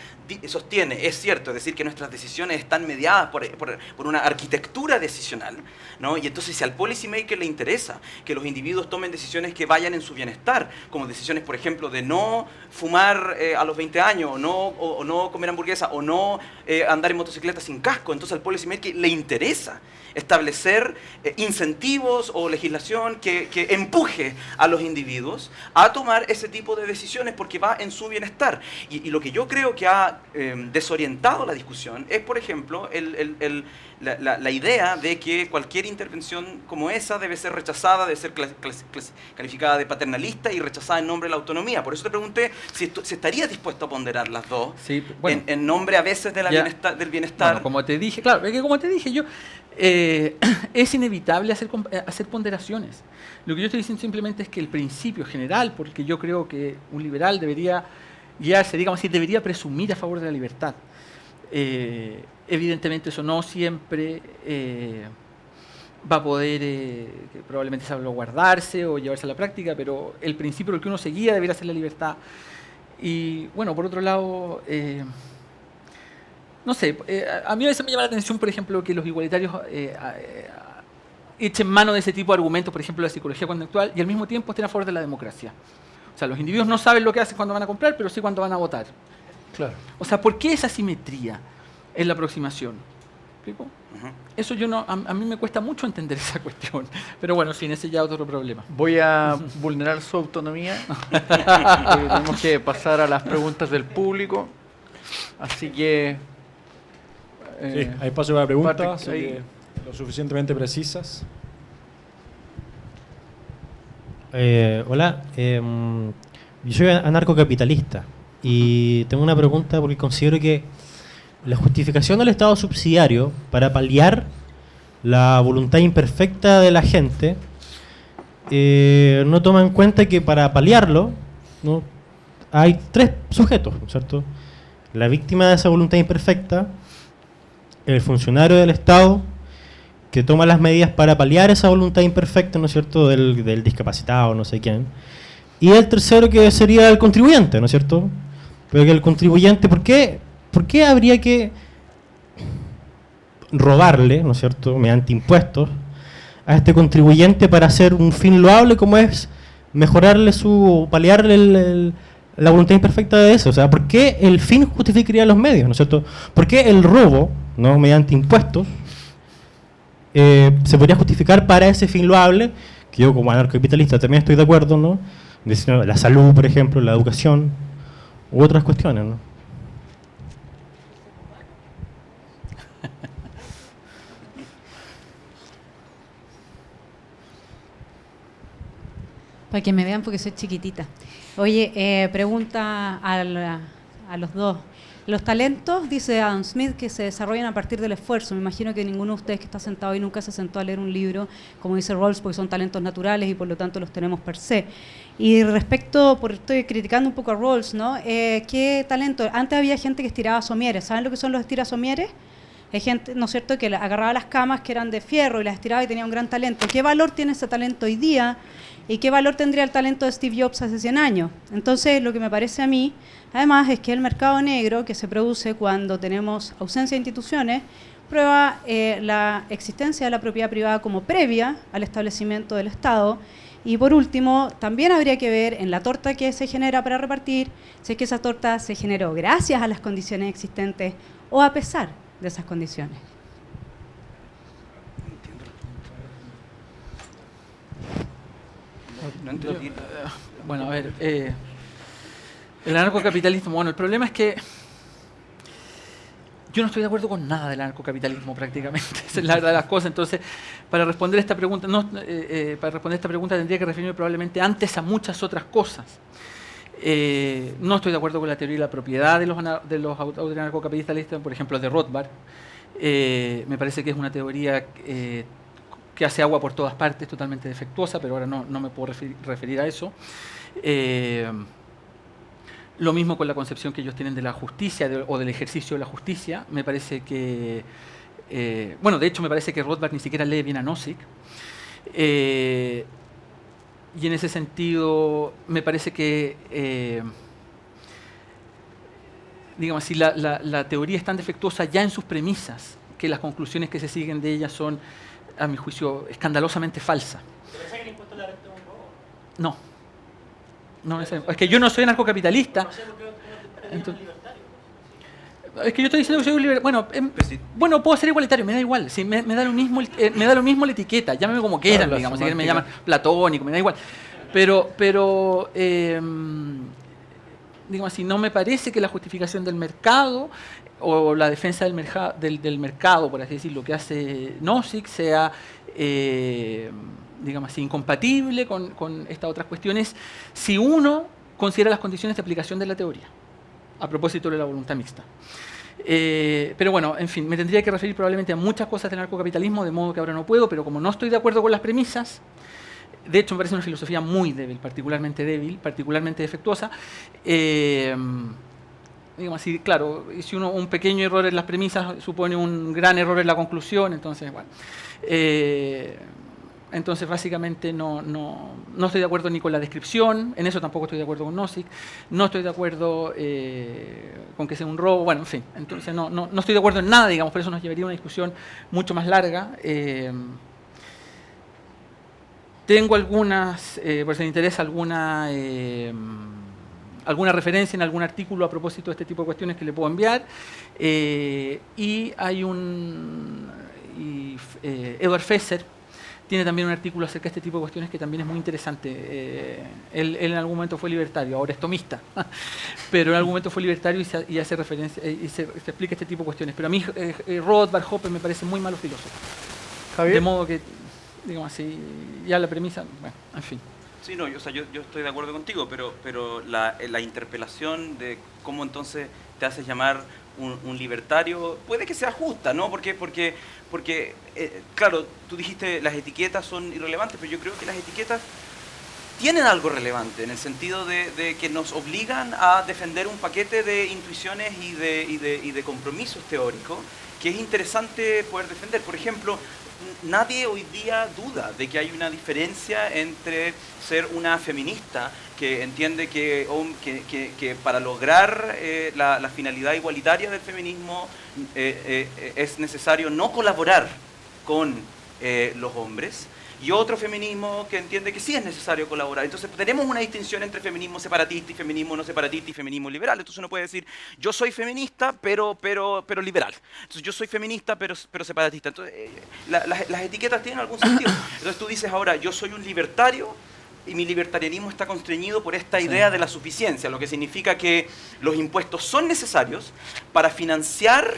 sostiene es cierto, es decir, que nuestras decisiones están mediadas por una arquitectura decisional, ¿no? Y entonces si al policymaker le interesa que los individuos tomen decisiones que vayan en su bienestar, como decisiones, por ejemplo, de no fumar a los 20 años, o no comer hamburguesa, o no andar en motocicleta sin casco, entonces al policymaker le interesa establecer incentivos o legislación que empuje a los individuos a tomar ese tipo de decisiones porque va en su bienestar. Y lo que yo creo que ha desorientado la discusión es, por ejemplo, la idea de que cualquier intervención como esa debe ser rechazada, debe ser calificada de paternalista y rechazada en nombre de la autonomía. Por eso te pregunté si estarías dispuesto a ponderar las dos, sí, bueno, en nombre a veces de del bienestar. Bueno, como te dije, claro, es que como te dije yo, es inevitable hacer ponderaciones. Lo que yo estoy diciendo simplemente es que el principio general, porque yo creo que un liberal debería guiarse, digamos así, debería presumir a favor de la libertad. Evidentemente eso no siempre va a poder probablemente salvaguardarse o llevarse a la práctica, pero el principio por el que uno se guía debería ser la libertad. Y bueno, por otro lado, no sé, a mí a veces me llama la atención, por ejemplo, que los igualitarios echen mano de ese tipo de argumentos, por ejemplo, de la psicología conductual, y al mismo tiempo estén a favor de la democracia. O sea, los individuos no saben lo que hacen cuando van a comprar, pero sí cuando van a votar. Claro. O sea, ¿por qué esa asimetría en la aproximación? ¿Explico? Eso yo no, a mí me cuesta mucho entender esa cuestión. Pero bueno, sin ese ya otro problema. Voy a vulnerar su autonomía. Tenemos que pasar a las preguntas del público. Así que... sí, ahí paso para preguntas, Patrick, lo suficientemente precisas. Hola, yo soy anarcocapitalista y tengo una pregunta porque considero que la justificación del Estado subsidiario para paliar la voluntad imperfecta de la gente no toma en cuenta que para paliarlo, ¿no?, hay tres sujetos, ¿cierto? La víctima de esa voluntad imperfecta, el funcionario del Estado que toma las medidas para paliar esa voluntad imperfecta, ¿no es cierto?, del discapacitado, no sé quién, y el tercero que sería el contribuyente, ¿no es cierto? Pero que el contribuyente, ¿por qué habría que robarle, ¿no es cierto?, mediante impuestos a este contribuyente para hacer un fin loable como es mejorarle paliarle la voluntad imperfecta de eso? O sea, ¿por qué el fin justificaría los medios, ¿no es cierto? ¿Por qué el robo, ¿no?, mediante impuestos se podría justificar para ese fin loable, que yo como anarcocapitalista también estoy de acuerdo, ¿no?, de la salud, por ejemplo, la educación u otras cuestiones, ¿no? Para que me vean porque soy chiquitita. Oye, pregunta a los dos. Los talentos, dice Adam Smith, que se desarrollan a partir del esfuerzo. Me imagino que ninguno de ustedes que está sentado ahí nunca se sentó a leer un libro, como dice Rawls, porque son talentos naturales y por lo tanto los tenemos per se. Y respecto, estoy criticando un poco a Rawls, ¿no? ¿Qué talento? Antes había gente que estiraba somieres. ¿Saben lo que son los estirazomieres? Hay gente, ¿no es cierto?, que agarraba las camas que eran de fierro y las estiraba y tenía un gran talento. ¿Qué valor tiene ese talento hoy día? ¿Y qué valor tendría el talento de Steve Jobs hace 100 años? Entonces, lo que me parece a mí, además, es que el mercado negro que se produce cuando tenemos ausencia de instituciones, prueba la existencia de la propiedad privada como previa al establecimiento del Estado. Y por último, también habría que ver en la torta que se genera para repartir, si es que esa torta se generó gracias a las condiciones existentes o a pesar de esas condiciones. No entiendo. Bueno, a ver, el anarcocapitalismo, bueno, el problema es que yo no estoy de acuerdo con nada del anarcocapitalismo prácticamente, esa es la verdad de las cosas. Entonces, para responder esta pregunta, tendría que referirme probablemente antes a muchas otras cosas. No estoy de acuerdo con la teoría de la propiedad de los autores anarcocapitalistas, por ejemplo, de Rothbard. Me parece que es una teoría que hace agua por todas partes, totalmente defectuosa, pero ahora no me puedo referir a eso. Lo mismo con la concepción que ellos tienen de la justicia o del ejercicio de la justicia. Me parece que... bueno, de hecho me parece que Rothbard ni siquiera lee bien a Nozick. Y en ese sentido me parece que... digamos así, la teoría es tan defectuosa ya en sus premisas que las conclusiones que se siguen de ella son, a mi juicio, escandalosamente falsas. ¿Te pensás que el impuesto a la renta es un robo? No. No, es que yo no soy anarcocapitalista. No sé por qué no Entonces, libertario. es que yo estoy diciendo que soy un libertario. Bueno, puedo ser igualitario, me da igual. Sí, me da lo mismo, me da lo mismo la etiqueta. Llámeme como quieran, digamos. Si quieren me llaman platónico, me da igual. Pero digamos así, no me parece que la justificación del mercado o la defensa del mercado, por así decirlo, que hace Nozick sea, digamos así, incompatible con estas otras cuestiones si uno considera las condiciones de aplicación de la teoría, a propósito de la voluntad mixta. Pero bueno, en fin, me tendría que referir probablemente a muchas cosas del anarcocapitalismo, de modo que ahora no puedo, pero como no estoy de acuerdo con las premisas, de hecho me parece una filosofía muy débil, particularmente defectuosa, digamos así, claro, si un pequeño error en las premisas supone un gran error en la conclusión, entonces, bueno... entonces, básicamente, no estoy de acuerdo ni con la descripción, en eso tampoco estoy de acuerdo con Nozick, no estoy de acuerdo con que sea un robo, bueno, en fin, entonces no estoy de acuerdo en nada, digamos, por eso nos llevaría a una discusión mucho más larga. Tengo algunas, por si me interesa, alguna referencia en algún artículo a propósito de este tipo de cuestiones que le puedo enviar. Y hay Edward Fesser tiene también un artículo acerca de este tipo de cuestiones que también es muy interesante. Él en algún momento fue libertario, ahora es tomista, pero en algún momento fue libertario y hace referencia y se explica este tipo de cuestiones. Pero a mí Rothbard, Hoppe me parece muy malo filósofo. Javier. De modo que, digamos así, ya la premisa, bueno, en fin. Sí, no, yo estoy de acuerdo contigo, pero la interpelación de cómo entonces te haces llamar un libertario puede que sea justa, ¿no? Porque claro, tú dijiste las etiquetas son irrelevantes, pero yo creo que las etiquetas tienen algo relevante en el sentido de que nos obligan a defender un paquete de intuiciones y de compromisos teóricos que es interesante poder defender. Por ejemplo, nadie hoy día duda de que hay una diferencia entre ser una feminista que entiende que para lograr la finalidad igualitaria del feminismo es necesario no colaborar con los hombres, y otro feminismo que entiende que sí es necesario colaborar. Entonces tenemos una distinción entre feminismo separatista y feminismo no separatista y feminismo liberal. Entonces uno puede decir, yo soy feminista pero liberal. Entonces yo soy feminista pero separatista. Entonces las etiquetas tienen algún sentido. Entonces tú dices ahora, yo soy un libertario y mi libertarianismo está constreñido por esta idea de la suficiencia, lo que significa que los impuestos son necesarios para financiar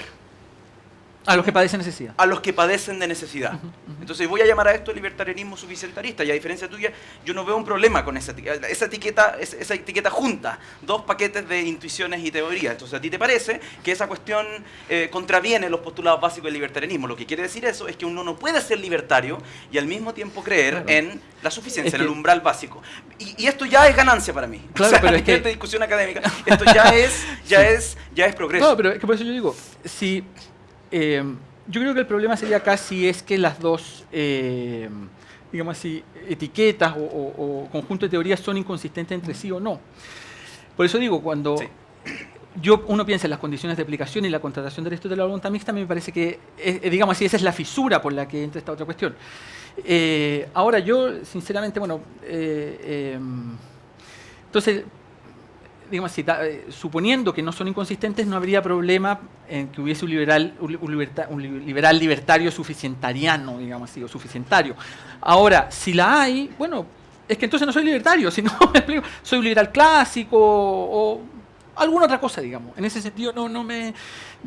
a los que padecen necesidad. A los que padecen de necesidad. Entonces voy a llamar a esto libertarianismo suficientarista, y a diferencia tuya, yo no veo un problema con esa etiqueta junta dos paquetes de intuiciones y teorías. Entonces a ti te parece que esa cuestión contraviene los postulados básicos del libertarianismo. Lo que quiere decir eso es que uno no puede ser libertario y al mismo tiempo creer en la suficiencia, en el umbral básico. Y esto ya es ganancia para mí. Claro, o sea, pero es que esta discusión académica, esto ya es progreso. No, pero es que por eso yo digo, si... yo creo que el problema sería acá si es que las dos, digamos así, etiquetas o conjunto de teorías son inconsistentes entre sí o no. Por eso digo, cuando uno piensa en las condiciones de aplicación y la contratación del estudio de la voluntad mixta, me parece que, digamos así, esa es la fisura por la que entra esta otra cuestión. Ahora yo, sinceramente, bueno, entonces... digamos así, suponiendo que no son inconsistentes, no habría problema en que hubiese un liberal libertario suficientariano, digamos así, o suficientario. Ahora, si la hay, bueno, es que entonces no soy libertario, sino, me explico, soy un liberal clásico o alguna otra cosa, digamos. En ese sentido,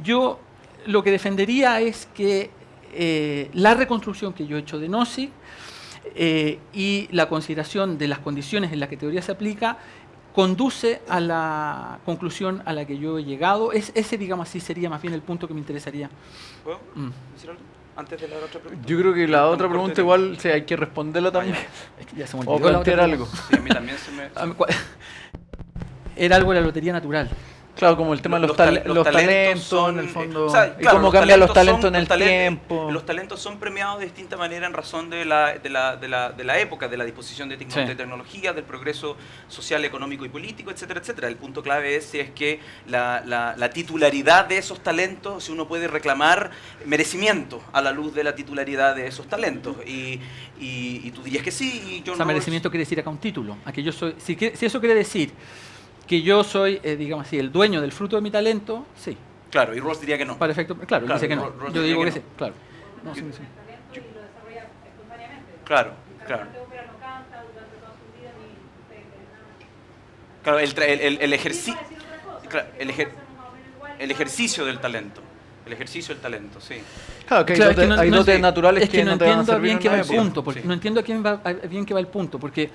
yo lo que defendería es que la reconstrucción que yo he hecho de Nozick y la consideración de las condiciones en las que teoría se aplica conduce a la conclusión a la que yo he llegado. Ese, digamos así, sería más bien el punto que me interesaría. ¿Puedo decir algo? Antes de la otra pregunta. Yo creo que la otra pregunta igual hay que responderla también. Es que ya se me O olvidó la plantear otra algo. Sí, a mí también se me... Era algo de la lotería natural. Claro, como el tema de los talentos, son, en el fondo, o sea, y claro, cómo cambian los talentos son, en el tiempo. Los talentos son premiados de distinta manera en razón de la época, de la disposición de tecnología, del progreso social, económico y político, etcétera, etcétera. El punto clave es si es que la titularidad de esos talentos, si uno puede reclamar merecimiento a la luz de la titularidad de esos talentos. Y tú dirías que sí, y yo no. O sea, merecimiento quiere decir acá un título. A que yo soy, si eso quiere decir que yo soy, digamos así, el dueño del fruto de mi talento, sí. Claro, y Ross diría que no. Para efecto, claro, dice que no. Ross Yo digo que no. sí, claro. No, sí. Claro. Claro, el ejercicio del talento. El ejercicio del talento, sí. Claro, que Claro, hay dotes naturales es que no no te van a entiendo servir bien en qué va una el época. punto. Porque, no entiendo bien qué va el punto, porque...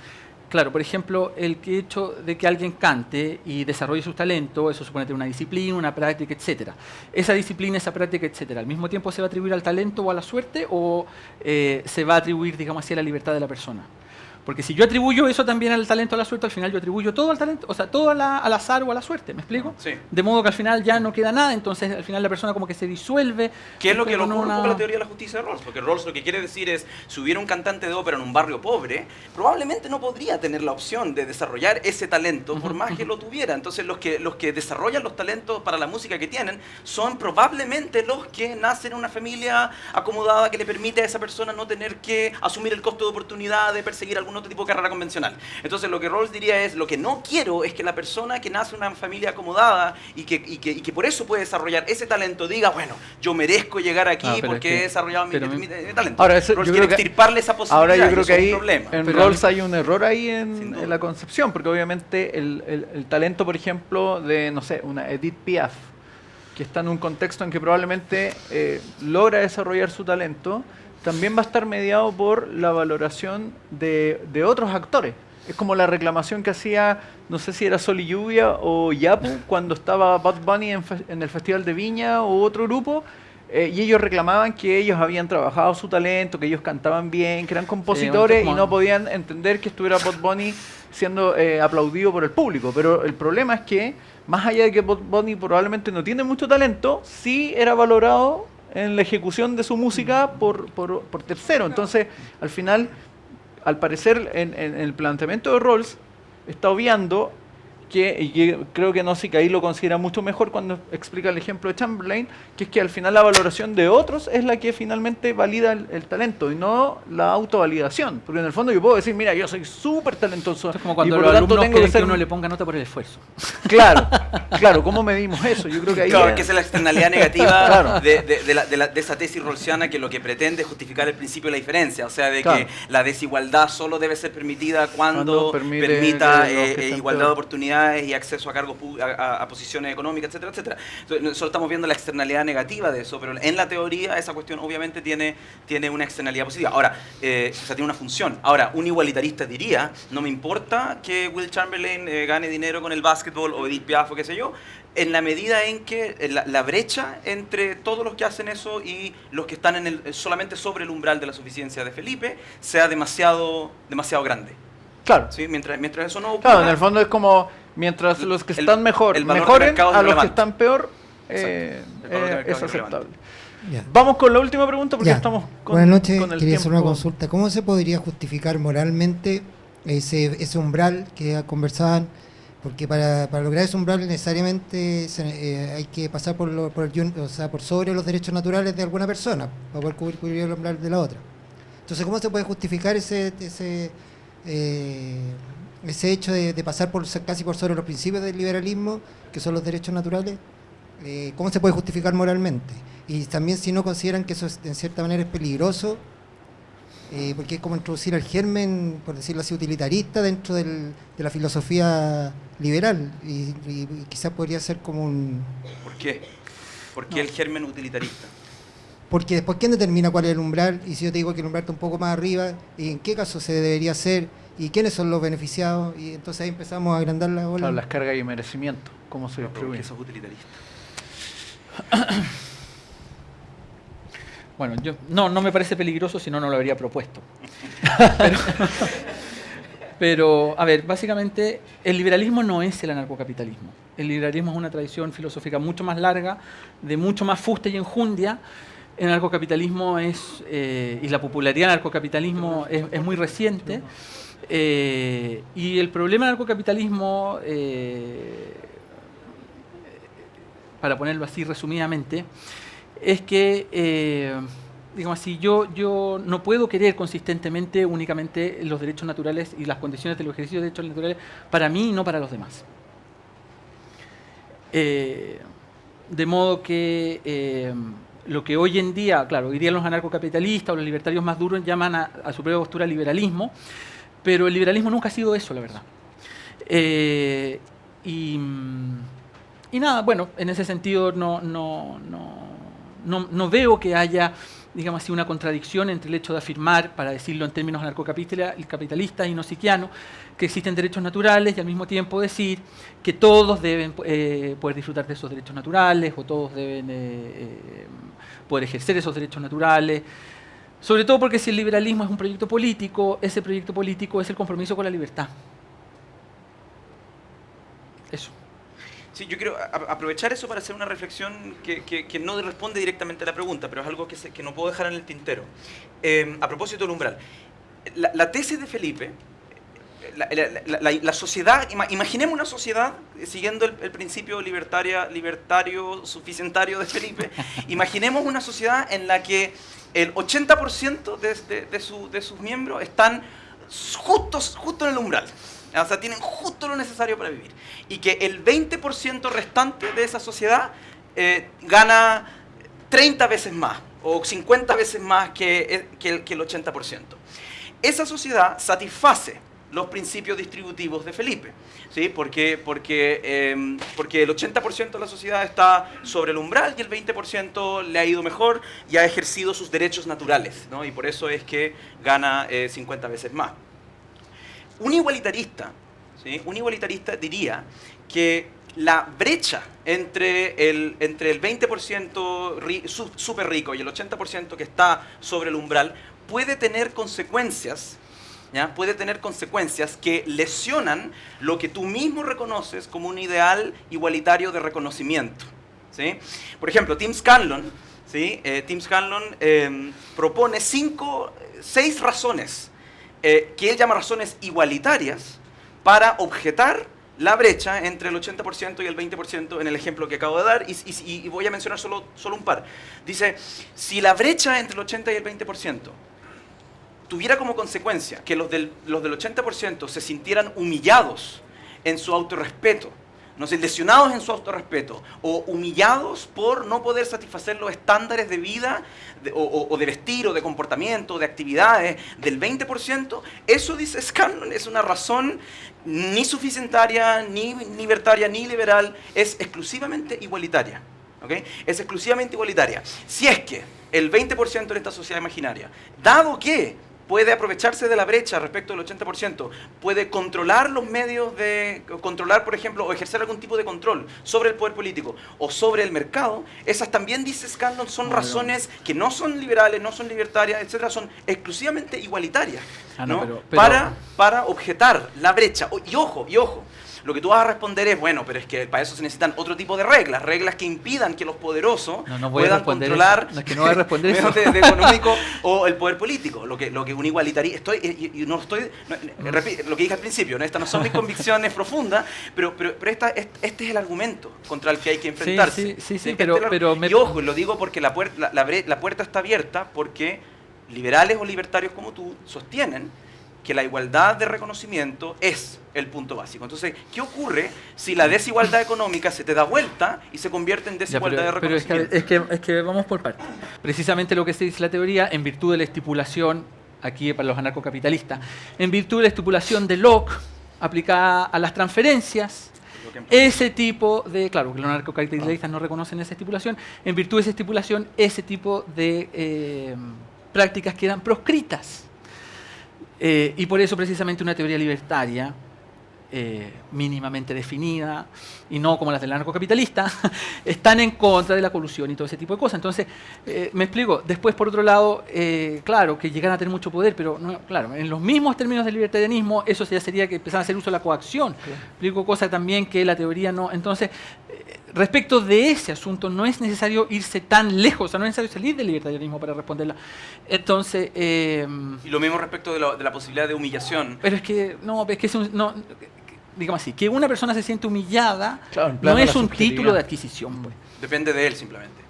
Claro, por ejemplo, el hecho de que alguien cante y desarrolle sus talentos, eso supone tener una disciplina, una práctica, etcétera. Esa disciplina, esa práctica, etcétera, ¿al mismo tiempo se va a atribuir al talento o a la suerte o se va a atribuir, digamos así, a la libertad de la persona? Porque si yo atribuyo eso también al talento, a la suerte, al final yo atribuyo todo al talento, o sea, todo al azar o a la suerte, ¿me explico? Sí. De modo que al final ya no queda nada, entonces al final la persona como que se disuelve. ¿Qué es lo que lo ocurre una... con la teoría de la justicia de Rawls? Porque Rawls lo que quiere decir es, si hubiera un cantante de ópera en un barrio pobre, probablemente no podría tener la opción de desarrollar ese talento, por más que lo tuviera. Entonces los que desarrollan los talentos para la música que tienen son probablemente los que nacen en una familia acomodada que le permite a esa persona no tener que asumir el costo de oportunidad de perseguir algún algún otro tipo de carrera convencional. Entonces lo que Rawls diría es, lo que no quiero es que la persona que nace en una familia acomodada y que por eso puede desarrollar ese talento diga, bueno, yo merezco llegar aquí porque he desarrollado mi talento. Ahora, eso, Rawls quiere extirparle esa posibilidad. Ahora yo creo que ahí en Rawls hay un error ahí en la concepción, porque obviamente el talento, por ejemplo, de, no sé, una Edith Piaf, que está en un contexto en que probablemente logra desarrollar su talento, también va a estar mediado por la valoración de otros actores. Es como la reclamación que hacía, no sé si era Sol y Lluvia o Yapu, cuando estaba Bad Bunny en el Festival de Viña o otro grupo, y ellos reclamaban que ellos habían trabajado su talento, que ellos cantaban bien, que eran compositores y no podían entender que estuviera Bad Bunny siendo aplaudido por el público. Pero el problema es que, más allá de que Bad Bunny probablemente no tiene mucho talento, sí era valorado en la ejecución de su música por tercero. Entonces, al final, al parecer, en el planteamiento de Rawls, está obviando y creo que Nozick ahí lo considera mucho mejor cuando explica el ejemplo de Chamberlain, que es que al final la valoración de otros es la que finalmente valida el talento y no la autovalidación. Porque en el fondo yo puedo decir, mira, yo soy súper talentoso. Es como cuando y por los lo tanto alumnos tengo quieren que ser que uno le ponga nota por el esfuerzo. Claro, ¿cómo medimos eso? Yo creo que ahí claro, que esa es la externalidad negativa de esa tesis rawlsiana, que lo que pretende es justificar el principio de la diferencia, o sea, de que la desigualdad solo debe ser permitida cuando permita igualdad de oportunidades y acceso a cargos a posiciones económicas, etcétera, etcétera. Entonces, solo estamos viendo la externalidad negativa de eso, pero en la teoría esa cuestión obviamente tiene una externalidad positiva. Ahora, o sea, tiene una función. Ahora, un igualitarista diría, no me importa que Will Chamberlain gane dinero con el básquetbol o Edith Piaf o qué sé yo, en la medida en que la brecha entre todos los que hacen eso y los que están solamente sobre el umbral de la suficiencia de Felipe sea demasiado grande. Claro. ¿Sí? Mientras eso no ocurra. Claro, en el fondo es como mientras los que están mejor mejoren a los que están peor, es aceptable. Ya. Vamos con la última pregunta porque estamos con Buenas noches, con el quería hacer una tiempo. consulta. ¿Cómo se podría justificar moralmente ese umbral que conversaban? Porque para lograr ese umbral necesariamente hay que pasar por sobre los derechos naturales de alguna persona para poder cubrir el umbral de la otra. Entonces, ¿cómo se puede justificar ese hecho de pasar casi por sobre los principios del liberalismo, que son los derechos naturales? ¿Cómo se puede justificar moralmente? Y también, si no consideran que eso en cierta manera es peligroso, porque es como introducir el germen, por decirlo así, utilitarista dentro de la filosofía liberal, y quizás podría ser como un... ¿Por qué? ¿Por qué el germen utilitarista? Porque después, ¿quién determina cuál es el umbral? Y si yo te digo que el umbral está un poco más arriba, ¿y en qué caso se debería hacer? ¿Y quiénes son los beneficiados? Y entonces ahí empezamos a agrandar la ola. Claro, las cargas y merecimiento, cómo se distribuyen. Eso es utilitarista. Bueno, no me parece peligroso, si no, no lo habría propuesto. Pero, a ver, básicamente, el liberalismo no es el anarcocapitalismo. El liberalismo es una tradición filosófica mucho más larga, de mucho más fuste y enjundia. El anarcocapitalismo y la popularidad del anarcocapitalismo es muy reciente. Y el problema del anarcocapitalismo, para ponerlo así resumidamente, es que, digamos así, yo no puedo querer consistentemente únicamente los derechos naturales y las condiciones del ejercicio de derechos naturales para mí y no para los demás. De modo que lo que hoy en día, claro, hoy día los anarcocapitalistas o los libertarios más duros llaman a su propia postura liberalismo, pero el liberalismo nunca ha sido eso, la verdad. Y nada, bueno, en ese sentido no veo que haya, digamos así, una contradicción entre el hecho de afirmar, para decirlo en términos anarcocapitalistas y nociquianos, que existen derechos naturales y al mismo tiempo decir que todos deben poder disfrutar de esos derechos naturales o todos deben poder ejercer esos derechos naturales. Sobre todo porque si el liberalismo es un proyecto político, ese proyecto político es el compromiso con la libertad. Eso. Sí, yo quiero aprovechar eso para hacer una reflexión que no responde directamente a la pregunta, pero es algo que no puedo dejar en el tintero. A propósito del umbral, la tesis de Felipe, la sociedad, imaginemos una sociedad, siguiendo el principio libertario, suficientario de Felipe, imaginemos una sociedad en la que el 80% de sus miembros están justo en el umbral. O sea, tienen justo lo necesario para vivir. Y que el 20% restante de esa sociedad gana 30 veces más o 50 veces más que el 80%. Esa sociedad satisface los principios distributivos de Felipe, ¿sí? Porque el 80% de la sociedad está sobre el umbral y el 20% le ha ido mejor y ha ejercido sus derechos naturales, ¿no? Y por eso es que gana 50 veces más. Un igualitarista, ¿sí? Un igualitarista diría que la brecha entre el 20% súper rico y el 80% que está sobre el umbral puede tener consecuencias, ¿ya? Puede tener consecuencias que lesionan lo que tú mismo reconoces como un ideal igualitario de reconocimiento, ¿sí? Por ejemplo, Tim Scanlon, ¿sí? Tim Scanlon propone 6 razones que él llama razones igualitarias para objetar la brecha entre el 80% y el 20% en el ejemplo que acabo de dar, y voy a mencionar solo un par. Dice, si la brecha entre el 80 y el 20% tuviera como consecuencia que los del 80% se sintieran humillados en su autorrespeto, no sé, lesionados en su autorrespeto, o humillados por no poder satisfacer los estándares de vida, o de vestir, o de comportamiento, o de actividades del 20%, eso, dice Scanlon, es una razón ni suficientaria, ni libertaria, ni liberal, es exclusivamente igualitaria. ¿Okay? Es exclusivamente igualitaria. Si es que el 20% de esta sociedad imaginaria, dado que puede aprovecharse de la brecha respecto del 80%, puede controlar los medios de controlar, por ejemplo, o ejercer algún tipo de control sobre el poder político o sobre el mercado, esas también, dice Scanlon, son razones que no son liberales, no son libertarias, etcétera, son exclusivamente igualitarias, ¿no? Para objetar la brecha. Y ojo, lo que tú vas a responder es, bueno, pero es que para eso se necesitan otro tipo de reglas que impidan que los poderosos puedan controlar eso. No, es que no voy a responder medios de económico o el poder político. Lo que un igualitarista... repito, lo que dije al principio, ¿no? Estas no son mis convicciones profundas, pero este es el argumento contra el que hay que enfrentarse. Sí, pero y ojo, lo digo porque la puerta está abierta, porque liberales o libertarios como tú sostienen que la igualdad de reconocimiento es el punto básico. Entonces, ¿qué ocurre si la desigualdad económica se te da vuelta y se convierte en desigualdad de reconocimiento? Pero es que vamos por partes. Precisamente lo que se dice la teoría, en virtud de la estipulación, aquí para los anarcocapitalistas, en virtud de la estipulación de Locke, aplicada a las transferencias, ese tipo de... Claro, que los anarcocapitalistas no reconocen esa estipulación, en virtud de esa estipulación, ese tipo de prácticas quedan proscritas. Y por eso precisamente una teoría libertaria mínimamente definida y no como las del anarcocapitalista están en contra de la colusión y todo ese tipo de cosas. Entonces, me explico. Después, por otro lado, claro, que llegan a tener mucho poder, pero no, claro, en los mismos términos del libertarianismo, eso ya sería que empezaran a hacer uso de la coacción. Claro. Explico cosas también que la teoría no... Entonces, respecto de ese asunto, no es necesario irse tan lejos, o sea, no es necesario salir del libertarianismo para responderla. Entonces... y lo mismo respecto de la posibilidad de humillación. Pero es que, digamos así, que una persona se siente humillada, claro, no es un título de adquisición. Pues. Depende de él, simplemente.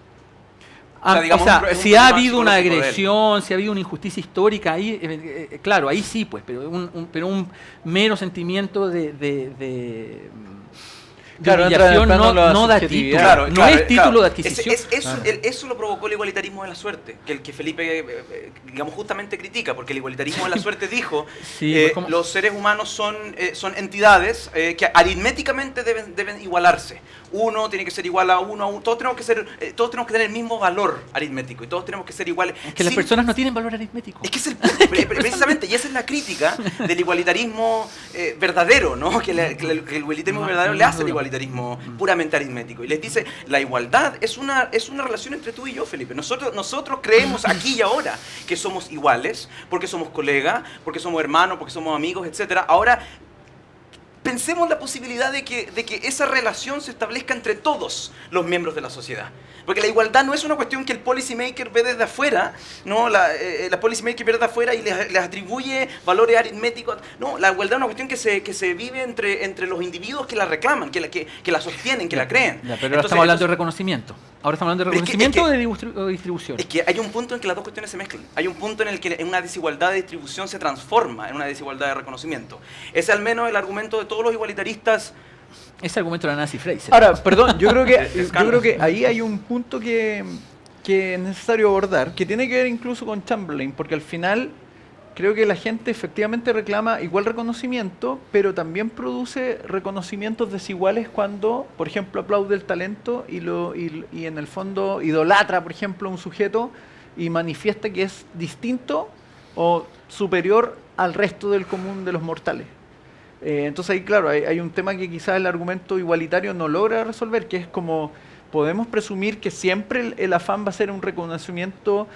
Si ha habido una agresión, si ha habido una injusticia histórica, ahí, claro, ahí sí, pues, pero un mero sentimiento de humillación no da título, no es título de adquisición. Eso lo provocó el igualitarismo de la suerte, que Felipe, digamos, justamente critica, porque el igualitarismo de la suerte dijo los seres humanos son entidades que aritméticamente deben igualarse. Uno tiene que ser igual a uno, todos tenemos que tener el mismo valor aritmético y todos tenemos que ser iguales. Es que las personas no tienen valor aritmético. Es que es el punto, precisamente, y esa es la crítica del igualitarismo verdadero, ¿no? Que el igualitarismo verdadero le hace al igualitarismo puramente aritmético. Y les dice, la igualdad es una relación entre tú y yo, Felipe. Nosotros creemos aquí y ahora que somos iguales, porque somos colegas, porque somos hermanos, porque somos amigos, etc. Ahora, pensemos la posibilidad de que esa relación se establezca entre todos los miembros de la sociedad. Porque la igualdad no es una cuestión que el policymaker ve desde afuera, ¿no? La policymaker ve desde afuera y les atribuye valores aritméticos. No, la igualdad es una cuestión que se vive entre los individuos que la reclaman, que la sostienen, que la creen. Pero ahora estamos hablando de reconocimiento. Ahora estamos hablando de reconocimiento o de distribución. Es que hay un punto en que las dos cuestiones se mezclan. Hay un punto en el que una desigualdad de distribución se transforma en una desigualdad de reconocimiento. Ese es al menos el argumento de todos los igualitaristas. Ese argumento de la Nancy Fraser. Ahora, perdón, yo creo que ahí hay un punto que es necesario abordar, que tiene que ver incluso con Chamberlain, porque al final creo que la gente efectivamente reclama igual reconocimiento, pero también produce reconocimientos desiguales cuando, por ejemplo, aplaude el talento y en el fondo idolatra, por ejemplo, a un sujeto y manifiesta que es distinto o superior al resto del común de los mortales. Entonces ahí, claro, hay un tema que quizás el argumento igualitario no logra resolver, que es como podemos presumir que siempre el afán va a ser un reconocimiento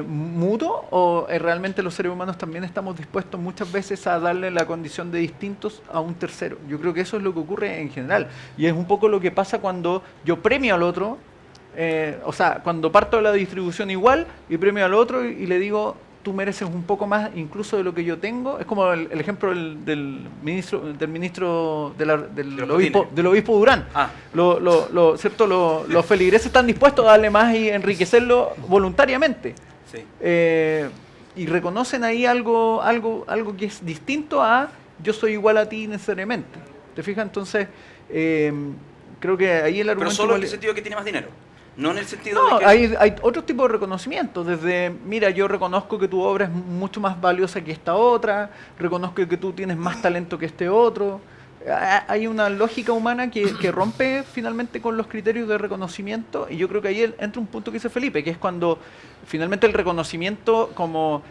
mutuo, o realmente los seres humanos también estamos dispuestos muchas veces a darle la condición de distintos a un tercero. Yo creo que eso es lo que ocurre en general, y es un poco lo que pasa cuando yo premio al otro, o sea, cuando parto de la distribución igual y premio al otro y le digo, tú mereces un poco más incluso de lo que yo tengo. Es como el ejemplo del ministro del obispo Durán. ¿Cierto? Los feligreses están dispuestos a darle más y enriquecerlo voluntariamente. Sí. Y reconocen ahí algo que es distinto a yo soy igual a ti necesariamente. ¿Te fijas? Entonces, creo que ahí el argumento... Pero solo en el sentido de que tiene más dinero. No en el sentido No, de que... hay otro tipo de reconocimiento, desde, mira, yo reconozco que tu obra es mucho más valiosa que esta otra, reconozco que tú tienes más talento que este otro. Hay una lógica humana que rompe finalmente con los criterios de reconocimiento, y yo creo que ahí entra un punto que dice Felipe, que es cuando finalmente el reconocimiento como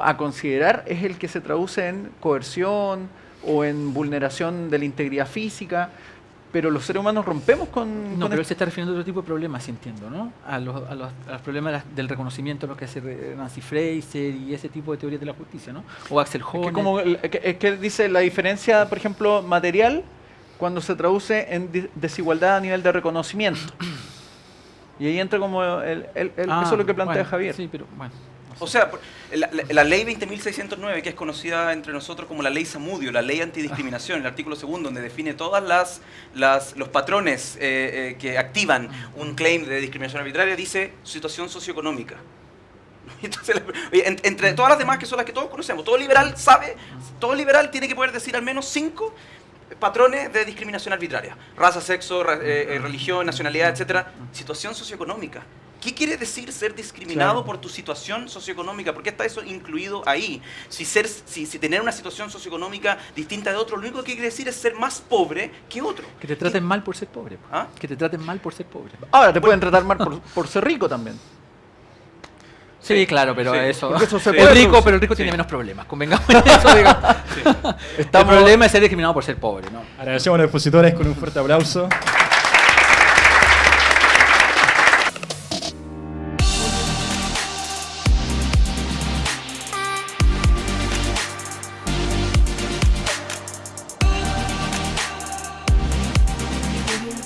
a considerar es el que se traduce en coerción o en vulneración de la integridad física. Pero los seres humanos rompemos con... No, pero él se está refiriendo a otro tipo de problemas, si entiendo, ¿no? A los problemas del reconocimiento, a los que hace Nancy Fraser y ese tipo de teorías de la justicia, ¿no? O Axel Honneth. Es que dice la diferencia, por ejemplo, material, cuando se traduce en desigualdad a nivel de reconocimiento. Y ahí entra como eso es lo que plantea Javier. Sí, pero bueno. O sea, la ley 20.609, que es conocida entre nosotros como la ley Zamudio, la ley antidiscriminación, el artículo 2, donde define todas los patrones que activan un claim de discriminación arbitraria, dice situación socioeconómica. Entonces, entre todas las demás, que son las que todos conocemos, todo liberal tiene que poder decir al menos 5 patrones de discriminación arbitraria: raza, sexo, religión, nacionalidad, etcétera. Situación socioeconómica. ¿Qué quiere decir ser discriminado por tu situación socioeconómica? ¿Por qué está eso incluido ahí? Si tener una situación socioeconómica distinta de otro, lo único que quiere decir es ser más pobre que otro. Que te traten mal por ser pobre. ¿Ah? Que te traten mal por ser pobre. Ahora, te pueden tratar mal por ser rico también. Sí, claro, pero eso se el rico tiene menos problemas. Convengamos en eso, digamos. El problema es ser discriminado por ser pobre, ¿no? Agradecemos a los expositores con un fuerte aplauso.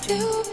You